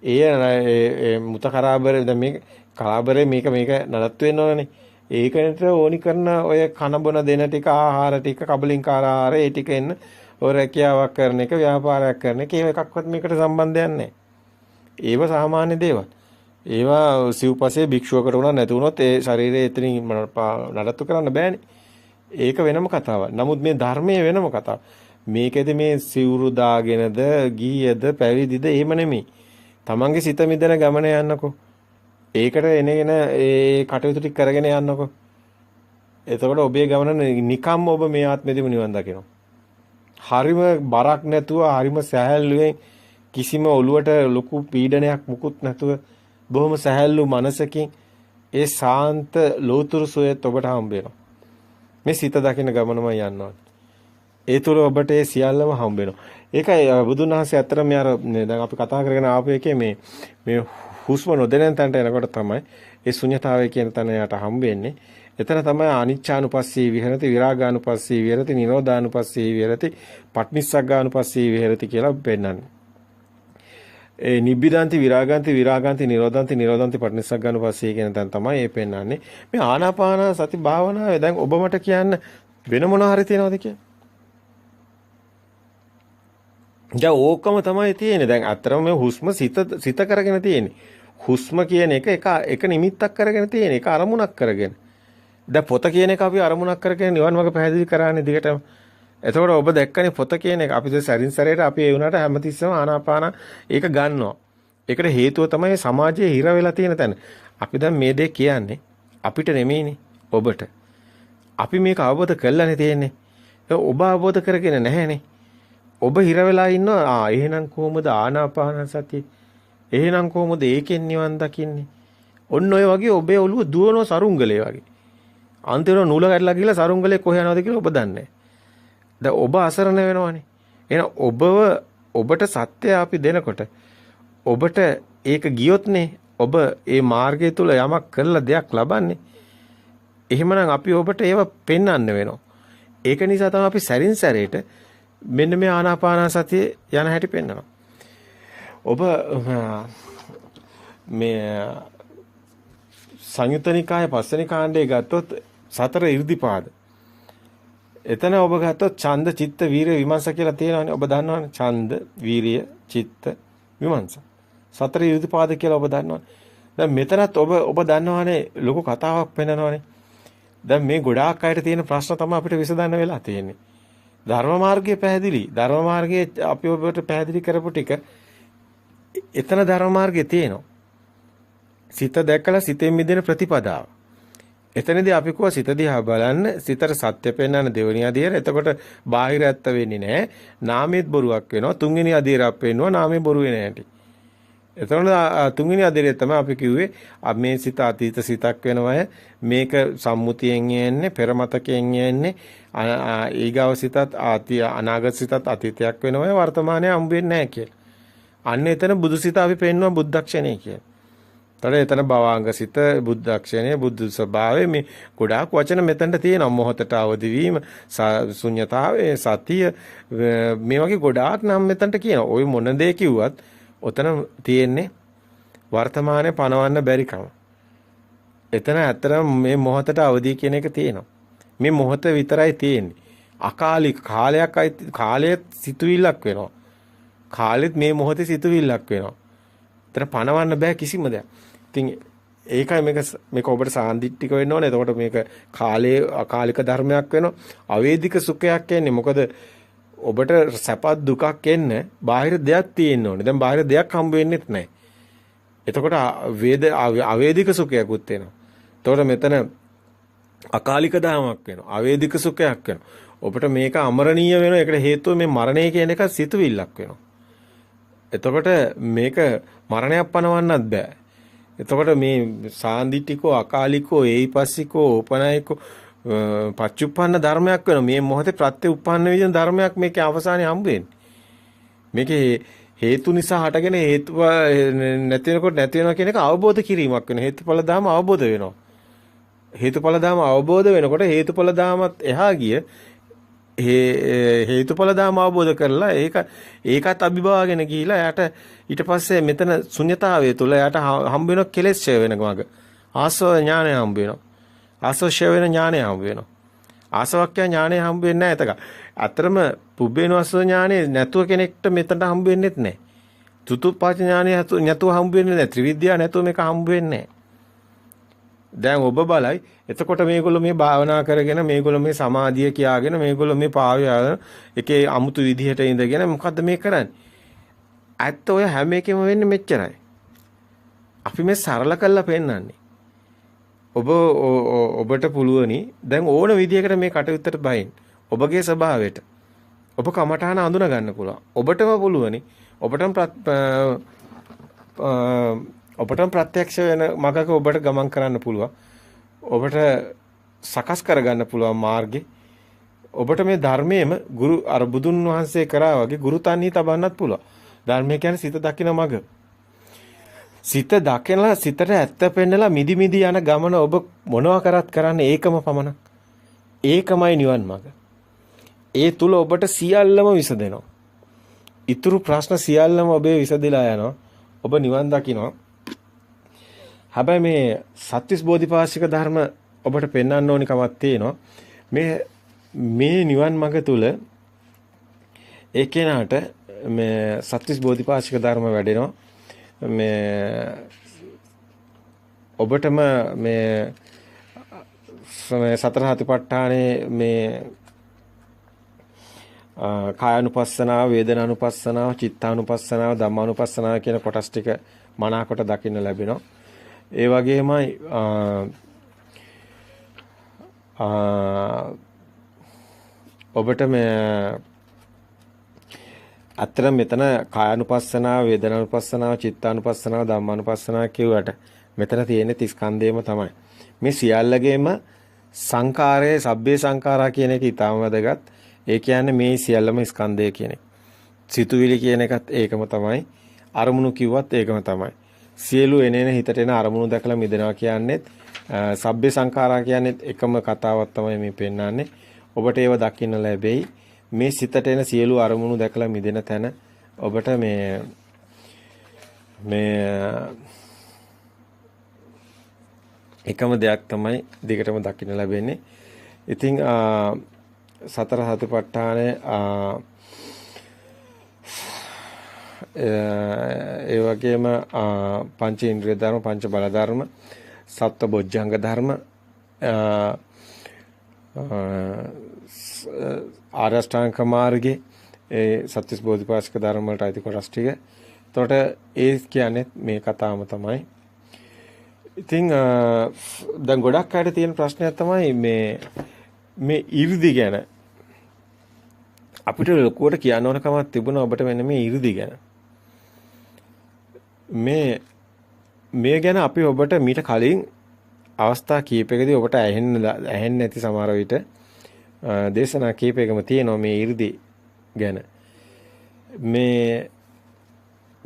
ඒ මුත කරාබර දැන් මේ කරාබරේ මේක නඩත්තු වෙන්න ඕනනේ. ඒකට ඕනි කරන ඔය කන බොන දෙන ටික ආහාර ටික කබලින්කාර ආහාර ඒ ටික එන්න ඔය රැකියාවක් කරන එක ව්‍යාපාරයක් කරන එක ඒව එකක්වත් මේකට සම්බන්ධයක් නැහැ. ඒව සාමාන්‍ය දේවල්. ඒවා සිව්පසේ භික්ෂුවකට උනත් නැති වුණොත් ඒ ශරීරය එතනින් නඩත්තු කරන්න බෑනේ. ඒක වෙනම කතාවක්. නමුත් මේ ධර්මයේ වෙනම කතාවක්. මේකෙදි මේ සිවුරු දාගෙනද ගීයද පැවිදිද එහෙම නෙමෙයි. තමන්ගේ සිත මිදෙන ගමන යන්නකෝ. ඒකට එනගෙන ඒ කටයුතු ටික කරගෙන යන්නකෝ. එතකොට ඔබේ ගමන නිකම්ම ඔබ මේ ආත්මෙදිම නිවන් දකිනවා. හරිම බරක් නැතුව හරිම සැහැල්ලුවෙන් කිසිම ඔළුවට ලොකු පීඩනයක් මුකුත් නැතුව බොහොම සැහැල්ලු මනසකින් ඒ ශාන්ත ලෝතුරු සෝයත් ඔබට හම්බ වෙනවා. මේ සිත දකින්න ගමනම යනවා. ඒ තුර ඔබට ඒ සියල්ලම හම්බ වෙනවා. ඒකයි බුදුන් වහන්සේ අතර මේ අර දැන් අපි කතා කරගෙන ආපු එකේ මේ හුස්ම නොදැනෙන තැනට එනකොට තමයි ඒ ශුන්‍යතාවය කියන තැන යට හම්බ වෙන්නේ. එතන තමයි අනිච්චානුපස්සී විහෙරති විරාගානුපස්සී විහෙරති නිරෝධානුපස්සී විහෙරති පටිනිස්සග්ගානුපස්සී විහෙරති කියලා පෙන්නන්නේ. ඒ නිබ්බිදාන්ති විරාගාන්ති නිරෝධාන්ති පටිනිස්සග්ගානුපස්සී කියන තැන තමයි මේ පෙන්නන්නේ. මේ ආනාපාන සති භාවනාවේ දැන් ඔබ මට කියන්න වෙන මොනවා හරි තියනවද කියලා? දැන් ඕකම තමයි තියෙන්නේ. දැන් අතරම මේ හුස්ම සිත කරගෙන තියෙන්නේ. හුස්ම කියන එක නිමිත්තක් කරගෙන තියෙන එක අරමුණක් කරගෙන. දැන් පොත කියන එක අපි අරමුණක් කරගෙන නිවන් මාර්ග පැහැදිලි කරන්නේ දිගටම. එතකොට ඔබ දැක්කනේ පොත කියන එක අපි සැරින් සැරේට අපි ඒ වුණාට හැමතිස්සෙම ආනාපාන ඒක ගන්නවා. ඒකට හේතුව තමයි සමාජයේ හිර වෙලා තියෙන තැන. අපි දැන් මේ දේ කියන්නේ අපිට නෙමෙයිනේ ඔබට. අපි මේක අවබෝධ කරලානේ තියෙන්නේ. ඔබ අවබෝධ කරගෙන නැහැනේ. ඔබ හිර වෙලා ඉන්නවා. එහෙනම් කොහොමද ආනාපාන සතිය? එහෙනම් කොහොමද ඒකෙන් නිවන් දකින්නේ? ඔන්න ඔය වගේ ඔබේ ඔළුව දුවන සරුංගලේ වගේ. අන්තිමට නූල කැඩලා ගිහලා සරුංගලේ කොහේ යනවද කියලා ඔබ දන්නේ නැහැ. දැන් ඔබ අසරණ වෙනවනේ. එහෙනම් ඔබට සත්‍ය අපි දෙනකොට ඔබට ඒක ගියොත්නේ ඔබ ඒ මාර්ගය තුල යමක් කරලා දෙයක් ලබන්නේ. එහෙමනම් අපි ඔබට ඒව පෙන්වන්න වෙනවා. ඒක නිසා තමයි අපි සැරින් සැරේට මෙන්න මේ ආනාපාන සතිය යන හැටි පෙන්වනවා. ඔබ මේ සංයුතනිකාය පස්වෙනි කාණ්ඩේ ගත්තොත් සතර 이르දිපාද. එතන ඔබ ගත්තොත් ඡන්ද චිත්ත වීරිය විමර්ශ කියලා තියෙනවානේ. ඔබ දන්නවනේ ඡන්ද වීරිය චිත්ත විමර්ශ. සතර 이르දිපාද කියලා ඔබ දන්නවනේ. දැන් මෙතනත් ඔබ දන්නවනේ ලොකු කතාවක් පෙන්නනවානේ. දැන් මේ ගොඩාක් අයට තියෙන ප්‍රශ්න තමයි අපිට විසඳන්න වෙලා තියෙන්නේ. ධර්ම මාර්ගයේ පැහැදිලි. ධර්ම මාර්ගයේ අපි ඔබට පැහැදිලි කරපු ටික එතන ධර්ම මාර්ගයේ තියෙනවා. සිත දැකලා සිතෙන් මිදෙන ප්‍රතිපදාව. එතනදී අපි කෝ සිත දිහා බලන්න සිතට සත්‍ය පෙන්වන දෙවෙනි අධීර. එතකොට බාහිර ඇත්ත වෙන්නේ නැහැ. නාමයේත් බොරුවක් වෙනවා. තුන්වෙනි අධීරයක් වෙනවා. නාමයේ බොරු වෙන්නේ නැහැටි. එතකොට තුන්වෙනි අධීරය තමයි අපි කිව්වේ මේ සිත අතීත සිතක් වෙනවය. මේක සම්මුතියෙන් යන්නේ පෙරමතකයෙන් යන්නේ. ඊගාව සිතත් අනාගත සිතත් අතීතයක් වෙනවය. වර්තමානයේ හම්බ වෙන්නේ නැහැ කියලා. අන්න එතන බුදුසිත අපි පෙන්වන බුද්ධක්ෂණය කියලා. එතන භවාංග සිත බුද්ධක්ෂණය බුද්ධ ස්වභාවය මේ ගොඩාක් වචන මෙතනට තියෙනවා. මොහොතට අවදි වීම ශුන්‍යතාවය සතිය මේ වගේ ගොඩාක් නම් මෙතනට කියනවා. ওই මොන දේ කිව්වත් ඔතන තියෙන්නේ වර්තමානයේ පනවන්න බැරි කම. එතන ඇත්තටම මේ මොහොතට අවදි කියන එක තියෙනවා. මේ මොහොත විතරයි තියෙන්නේ. අකාලික කාලයේ සිතුවිල්ලක් වෙනවා. කාලෙත් මේ මොහොතේ සිතුවිල්ලක් වෙනවා. එතන පනවන්න බෑ කිසිම දෙයක්. ඉතින් ඒකයි මේක ඔබට සාන්දිටික වෙන්න ඕනේ. එතකොට මේක කාලයේ අකාලික ධර්මයක් වෙනවා. අවේදික සුඛයක් එන්නේ. මොකද ඔබට සැපත් දුකක් එන්න බාහිර දෙයක් තියෙන්න ඕනේ. දැන් බාහිර දෙයක් හම්බ වෙන්නේත් නැහැ. එතකොට අවේදික සුඛයක්ුත් වෙනවා. එතකොට මෙතන අකාලික ධර්මයක් වෙනවා. අවේදික සුඛයක් වෙනවා. ඔබට මේක අමරණීය වෙන එකට හේතුව මේ මරණය කියන එක සිතුවිල්ලක් වෙනවා. එතකොට මේක මරණයක් පනවන්නත් බෑ. එතකොට මේ සාන්දිටිකෝ අකාලිකෝ ඒයිපස්සිකෝ ඕපනායිකෝ පච්චුප්පන්න ධර්මයක් වෙනවා. මේ මොහොතේ ප්‍රත්‍යඋප්පන්න විදින ධර්මයක් මේකේ අවසානයේ හම්බ වෙන්නේ. මේකේ හේතු නිසා හටගෙන හේතු නැති වෙනකොට නැති වෙනවා කියන එක අවබෝධ කිරීමක් වෙනවා. හේතුඵල ධර්ම අවබෝධ වෙනවා. හේතුඵල ධර්ම අවබෝධ වෙනකොට හේතුඵල ධර්මත් එහා ගිය හේතුඵල ධර්ම අවබෝධ කරලා ඒකත් අභිභවාගෙන ගිහිලා එයාට ඊට පස්සේ මෙතන ශුන්‍යතාවය තුළ එයාට හම්බ වෙන කෙලෙස් ඡය වෙන ගමක ආසව ඥානය හම්බ වෙනවා. ආසව ඡය වෙන ඥානය හම්බ වෙනවා. ආසවක්ඛ්‍ය ඥානය හම්බ වෙන්නේ නැහැ එතක. අතරම පුබ්බේනවස්ස ඥානය නැතුව කෙනෙක්ට මෙතනට හම්බ වෙන්නේත් නැහැ. චතුප්පාච ඥානය නැතුව හම්බ වෙන්නේ නැහැ. ත්‍රිවිද්‍යාව නැතුව මේක හම්බ වෙන්නේ නැහැ. දැන් ඔබ බලයි එතකොට මේගොල්ලෝ මේ භාවනා කරගෙන මේගොල්ලෝ මේ සමාධිය කියාගෙන මේගොල්ලෝ මේ පාවය එකේ අමුතු විදිහට ඉඳගෙන මොකද්ද මේ කරන්නේ? ඇත්ත ඔය හැම එකෙම වෙන්නේ මෙච්චරයි. අපි මේ සරල කරලා පෙන්නන්නේ. ඔබට පුළුවනි දැන් ඕන විදිහකට මේ කටයුත්තට බහින්. ඔබගේ ස්වභාවයට. ඔබ කමඨාන අඳුන ගන්න පුළුවන්. ඔබටම පුළුවනි. ඔබටම ප්‍රත්‍යක්ෂ වෙන මගක ඔබට ගමන් කරන්න පුළුවන්. ඔබට සකස් කරගන්න පුළුවන් මාර්ගේ. ඔබට මේ ධර්මයේම ගුරු අර බුදුන් වහන්සේ කරා වගේ ගුරු තන්හි තබන්නත් පුළුවන්. ධර්මය කියන්නේ සිත දකින මග. සිත දකිනලා සිතට ඇත්ත පෙන්නලා මිදි මිදි යන ගමන ඔබ මොනවා කරත් කරන්නේ ඒකම පමණක්. ඒකමයි නිවන් මඟ. ඒ තුල ඔබට සියල්ලම විසදෙනවා. ඊතුරු ප්‍රශ්න සියල්ලම ඔබේ විසදලා යනවා. ඔබ නිවන් දකිනවා. හැබැයි මේ සත්‍විස් බෝධිපාශික ධර්ම ඔබට පෙන්වන්න ඕනි කමක් තියෙනවා. මේ නිවන් මඟ තුල ඒ කෙනාට මේ සත්‍විස් බෝධිපාශික ධර්ම වැඩෙනවා. මේ ඔබටම මේ සතර හතිපට්ඨානේ මේ කායानुපස්සනාව, වේදනානුපස්සනාව, චිත්තානුපස්සනාව, ධම්මානුපස්සනාව කියන කොටස් ටික මනාකොට දකින්න ලැබෙනවා. ඒ වගේමයි ඔබට මේ අතර මෙතන කායानुපස්සනාව, වේදනානුපස්සනාව, චිත්තානුපස්සනාව, ධම්මානුපස්සනාව කියුවට මෙතන තියෙන්නේ 30 ස්කන්ධයම තමයි. මේ සියල්ලගේම සංකාරයේ සබ්බේ සංකාරා කියන එක ඊටම වැදගත්. ඒ කියන්නේ මේ සියල්ලම ස්කන්ධය කියන එක. සිතුවිලි කියන එකත් ඒකම තමයි. අරමුණු කිව්වත් ඒකම තමයි. සියලු එනේන හිතට එන අරමුණු දැකලා මිදෙනවා කියන්නේත් සබ්බේ සංඛාරා කියන්නේත් එකම කතාවක් තමයි මේ පෙන්වන්නේ. ඔබට ඒව දකින්න ලැබෙයි. මේ සිතට එන සියලු අරමුණු දැකලා මිදෙන තැන ඔබට මේ එකම දෙයක් තමයි දිගටම දකින්න ලැබෙන්නේ. ඉතින් සතර සතිපට්ඨානය ඒ වගේම පංච ඉන්ද්‍රිය ධර්ම, පංච බල ධර්ම, සත්ව බොජ්ජංග ධර්ම, ආරෂ්ඨාංග මාර්ගයේ ඒ සත්‍විස් බෝධිපාශික ධර්ම වලට අයිති කොටස් ටික. එතකොට ඒ කියන්නේ මේ කතාවම තමයි. ඉතින් දැන් ගොඩක් අයට තියෙන ප්‍රශ්නයක් තමයි මේ 이르දි ගැන. අපිට ලොකුවට කියන්න ඕන කමක් තිබුණා ඔබට මෙන්න මේ 이르දි ගැන. මේ ගැන අපි ඔබට මීට කලින් අවස්ථා කීපයකදී ඔබට ඇහෙන්නේ නැති සමහර විට දේශනා කීපයකම තියෙනවා මේ 이르දි ගැන.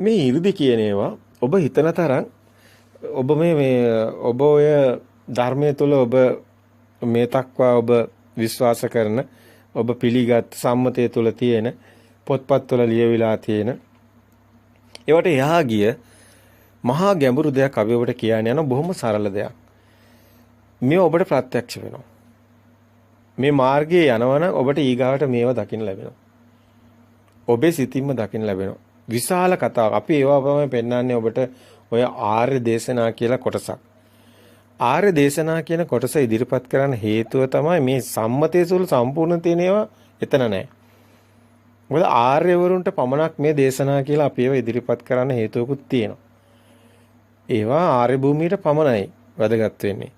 මේ 이르දි කියන ඒවා ඔබ හිතන තරම් ඔබ ඔබ ඔය ධර්මයේ තුල ඔබ මේ තක්වා ඔබ විශ්වාස කරන ඔබ පිළිගත් සම්මතය තුල තියෙන පොත්පත් වල ලියවිලා තියෙන ඒවට එහා ගිය මහා ගැඹුරු දෙයක් අපි ඔබට කියන්න යන බොහොම සරල දෙයක්. මේ ඔබට ප්‍රත්‍යක්ෂ වෙනවා. මේ මාර්ගයේ යනවනම් ඔබට ඊගාවට මේව දකින්න ලැබෙනවා. ඔබේ සිතින්ම දකින්න ලැබෙනවා. විශාල කතාවක්. අපි ඒවා තමයි පෙන්වන්නේ ඔබට ඔය ආර්ය දේශනා කියලා කොටසක්. ආර්ය දේශනා කියන කොටස ඉදිරිපත් කරන්න හේතුව තමයි මේ සම්මතයේ සුළු සම්පූර්ණ තියෙන ඒවා එතන නැහැ. මොකද ආර්යවරුන්ට පමණක් මේ දේශනා කියලා අපි ඒවා ඉදිරිපත් කරන්න හේතුවකුත් තියෙනවා. ඒවා ආර්ය භූමියට පමණයි වැදගත් වෙන්නේ.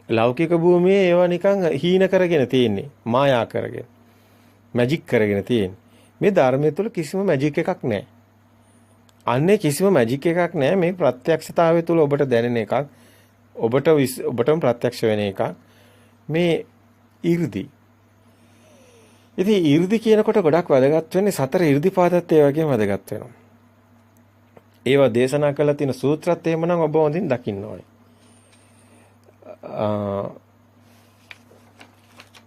ලෞකික භූමියේ ඒවා නිකන් හීන කරගෙන තියෙන්නේ, මායා කරගෙන. මැජික් කරගෙන තියෙන්නේ. මේ ධර්මයේ තුල කිසිම මැජික් එකක් නැහැ. අන්නේ කිසිම මැජික් එකක් නැහැ. මේ ප්‍රත්‍යක්ෂතාවය තුල ඔබට දැනෙන එකක්. ඔබටම ප්‍රත්‍යක්ෂ වෙන එකක්. මේ 이르දි. ඉතින් 이르දි කියනකොට ගොඩක් වැදගත් වෙන්නේ සතර 이르දිපාදත් ඒ වගේම වැදගත් වෙනවා. ඒවා දේශනා කරලා තියෙන සූත්‍රات එහෙමනම් ඔබ හොඳින් දකින්න ඕනේ.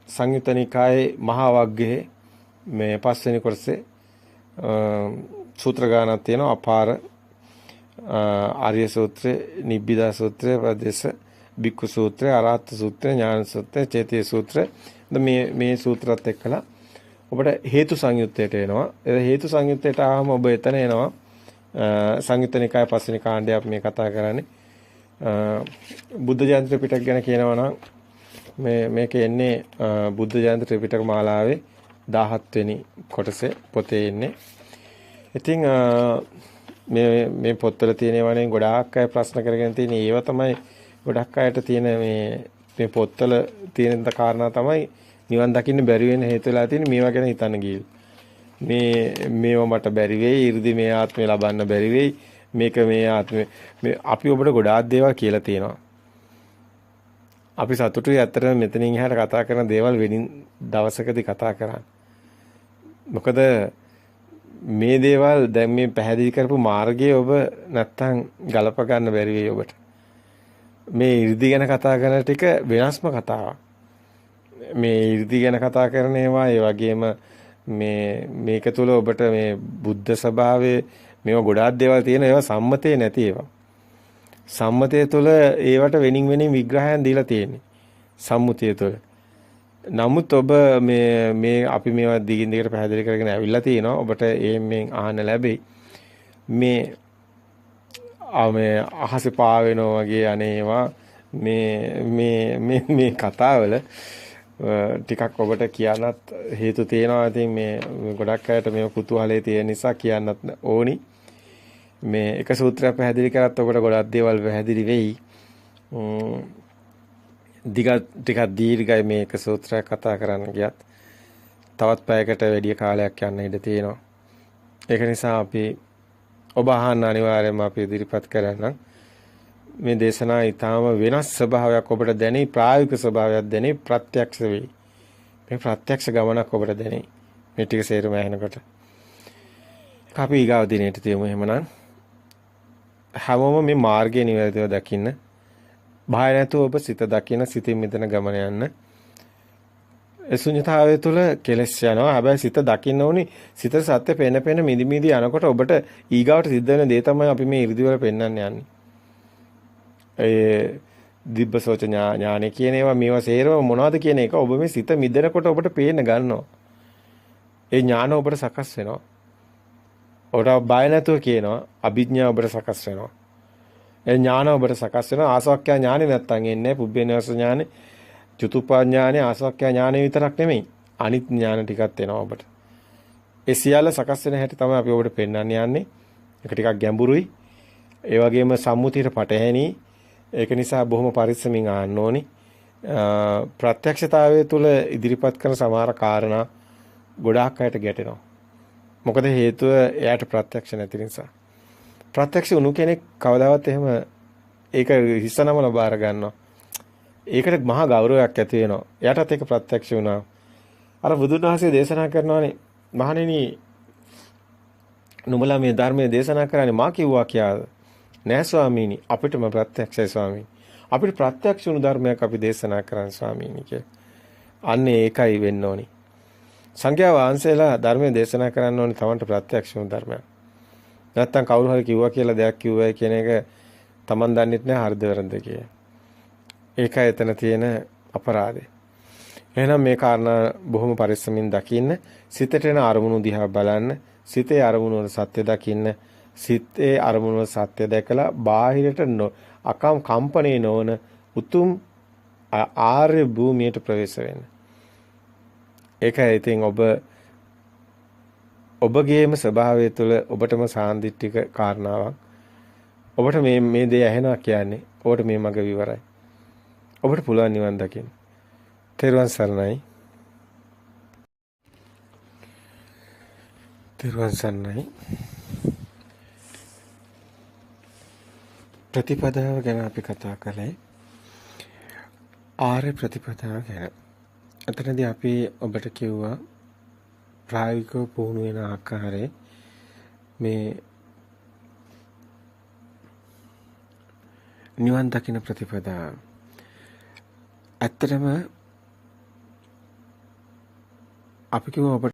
සංයුත නිකායේ මහා වග්ගයේ මේ පස්වෙනි කොටසේ සූත්‍ර ගානක් තියෙනවා. අපාර ආර්ය සූත්‍රය, නිබ්බිදා සූත්‍රය, ප්‍රදේශ බික්කු සූත්‍රය, අරහත් සූත්‍රය, ඥාන සූත්‍රය, චේතිය සූත්‍රය. මේ සූත්‍රات එක්කලා ඔබට හේතු සංයුත්තයට එනවා. ඒ හේතු සංයුත්තයට ආවම ඔබ එතන එනවා. සංයුත්ත නිකාය පස්වෙනි කාණ්ඩය අපි මේ කතා කරන්නේ. බුද්ධ ජයන්ති ත්‍රිපිටක ගැන කියනවා නම් මේක එන්නේ බුද්ධ ජයන්ති ත්‍රිපිටක මාලාවේ 17 වෙනි කොටසේ පොතේ එන්නේ. ඉතින් මේ පොත්වල තියෙනවනේ ගොඩාක් අය ප්‍රශ්න කරගෙන තියෙන ඒවා තමයි ගොඩක් අයට තියෙන මේ පොත්වල තියෙන කාරණා තමයි නිවන් දකින්න බැරි වෙන හේතු වෙලා තියෙන මේවා ගැන හිතන්න ගිහින්. මේව මට බැරි වෙයි, 이르දි මේ ආත්මේ ලබන්න බැරි වෙයි, මේක මේ ආත්මේ අපි ඔබට ගොඩාක් දේවල් කියලා තියෙනවා. අපි සතුටුයි ඇත්තටම මෙතනින් එහාට කතා කරන දේවල් වෙනින් දවසකදී කතා කරන්නේ. මොකද මේ දේවල් දැන් මේ පැහැදිලි කරපු මාර්ගයේ ඔබ නැත්තම් ගලප ගන්න බැරි වෙයි ඔබට. මේ 이르දි ගැන කතා කරන ටික වෙනස්ම කතාවක්. මේ 이르දි ගැන කතා කරන ඒවා ඒ වගේම මේක තුල ඔබට මේ බුද්ධ ස්වභාවයේ මේවා ගොඩාක් දේවල් තියෙන ඒවා සම්මතේ නැති ඒවා. සම්මතය තුළ ඒවට වෙනින් විග්‍රහයන් දීලා තියෙන්නේ. සම්මුතිය තුළ. නමුත් ඔබ මේ අපි මේවා දිගින් දිගට පැහැදිලි කරගෙන ඇවිල්ලා තිනවා. ඔබට මේන් අහන්න ලැබෙයි. මේ අහසේ පාවෙනවා වගේ අනේවා මේ කතාවල ටිකක් ඔබට කියන්නත් හේතු තියෙනවා. ඉතින් මේ ගොඩක් අයට මේ කුතුහලයේ තියෙන නිසා කියන්නත් ඕනි. මේ එක සූත්‍රයක් පැහැදිලි කරත් ඔබට ගොඩක් දේවල් පැහැදිලි වෙයි. ටිකක් දීර්ඝයි මේ එක සූත්‍රයක් කතා කරන්න ගියත්. තවත් පැයකට වැඩි කාලයක් යන්න ඉඩ තියෙනවා. ඒක නිසා අපි ඔබ අහන්න අනිවාර්යයෙන්ම අපි ඉදිරිපත් කරන්න. මේ දේශනා ඊටාම වෙනස් ස්වභාවයක් ඔබට දැනේ, ප්‍රායෝගික ස්වභාවයක් දැනේ, ප්‍රත්‍යක්ෂ වෙයි. මේ ප්‍රත්‍යක්ෂ ගමනක් ඔබට දැනේ. මේ ටික සේරම ඇහෙනකොට. අපි ඊගාව දිනේට තියමු එහෙමනම්. හැමෝම මේ මාර්ගය නිවැරදිව දකින්න. බය නැතුව ඔබ සිත දකින්න, සිතින් මෙතන ගමන යන්න. ශුන්‍යතාවය තුළ කෙලස් යනවා. හැබැයි සිත දකින්න ඕනි. සිත සත්‍ය පෙන මිදි යනකොට ඔබට ඊගාවට සිද්ධ වෙන දේ තමයි අපි මේ 이르දි වල පෙන්වන්න යන්නේ. දිබ්බසෝච ඥානෙ කියන ඒවා මේවා සේරම මොනවද කියන එක ඔබ මේ සිත මිදෙනකොට ඔබට පේන්න ගන්නවා. ඒ ඥාන ඔබට සකස් වෙනවා. ඔබට බය නැතුව කියනවා අභිඥා ඔබට සකස් වෙනවා. ඒ ඥාන ඔබට සකස් වෙනවා. ආසවක්ඛ්‍යා ඥානෙ නැත්තම් එන්නේ පුබ්බේනවස ඥානෙ, චතුප්පා ඥානෙ, ආසවක්ඛ්‍යා ඥානෙ විතරක් නෙමෙයි. අනිත් ඥාන ටිකක් එනවා ඔබට. ඒ සියල්ල සකස් වෙන හැටි තමයි අපි ඔබට පෙන්වන්න යන්නේ. ඒක ටිකක් ගැඹුරුයි. ඒ වගේම සම්මුතියට පටහැනි. ඒක නිසා බොහොම පරිස්සමින් අහන්න ඕනි. ප්‍රත්‍යක්ෂතාවය තුළ ඉදිරිපත් කරන සමහර කාරණා ගොඩාක් අයට ගැටෙනවා. මොකද හේතුව එයාට ප්‍රත්‍යක්ෂ නැති නිසා. ප්‍රත්‍යක්ෂ වුණු කෙනෙක් කවදාවත් එහෙම ඒක හිස්සනම ලබා ගන්නවා. ඒකට මහා ගෞරවයක් ඇති වෙනවා. එයාටත් ඒක ප්‍රත්‍යක්ෂ වුණා. අර බුදුන් වහන්සේ දේශනා කරනවානේ මහණෙනි නුඹලා මේ ධර්මයේ දේශනා කරන්නේ මා කිව්වා කියලා. නෑ ස්වාමීනි අපිටම ප්‍රත්‍යක්ෂයි ස්වාමීනි. අපිට ප්‍රත්‍යක්ෂ වුණු ධර්මයක් අපි දේශනා කරන්න ස්වාමීනි කිය. අන්නේ ඒකයි වෙන්න ඕනි. සංඝයා වහන්සේලා ධර්මයේ දේශනා කරන්න ඕනි තමන්ට ප්‍රත්‍යක්ෂ වුණු ධර්මයක්. නැත්තම් කවුරු හරි කිව්වා කියලා දෙයක් කිව්වයි කියන එක තමන් දන්නෙත් නෑ හරිද වැරද්ද කියලා. ඒකයි එතන තියෙන අපරාධය. එහෙනම් මේ කාරණා බොහොම පරිස්සමින් දකින්න, සිතට එන අරමුණු දිහා බලන්න, සිතේ අරමුණු වල සත්‍ය දකින්න, සිතේ අරමුණු වල සත්‍ය දැකලා බාහිරට කම්පණේ නොවන උතුම් ආර්ය භූමියට ප්‍රවේශ වෙන්න. ඒකයි ඉතින් ඔබගේම ස්වභාවය තුළ ඔබටම සාන්දිටික කාරණාවක්. ඔබට මේ දේ ඇහෙනවා කියන්නේ ඔබට මේ මඟ විවරයි. ඔබට පුළුවන් නිවන් දකින්න. තෙරුවන් සරණයි. තෙරුවන් සරණයි. ප්‍රතිපදාව ගැන අපි කතා කළේ. ආර්ය ප්‍රතිපදාව ගැන. එතනදී අපි ඔබට කිව්වා ප්‍රායෝගිකව පුහුණු වෙන ආකාරයේ මේ නිවන් දකින්න ප්‍රතිපදාව. ඇත්තටම අපි කිව්වා ඔබට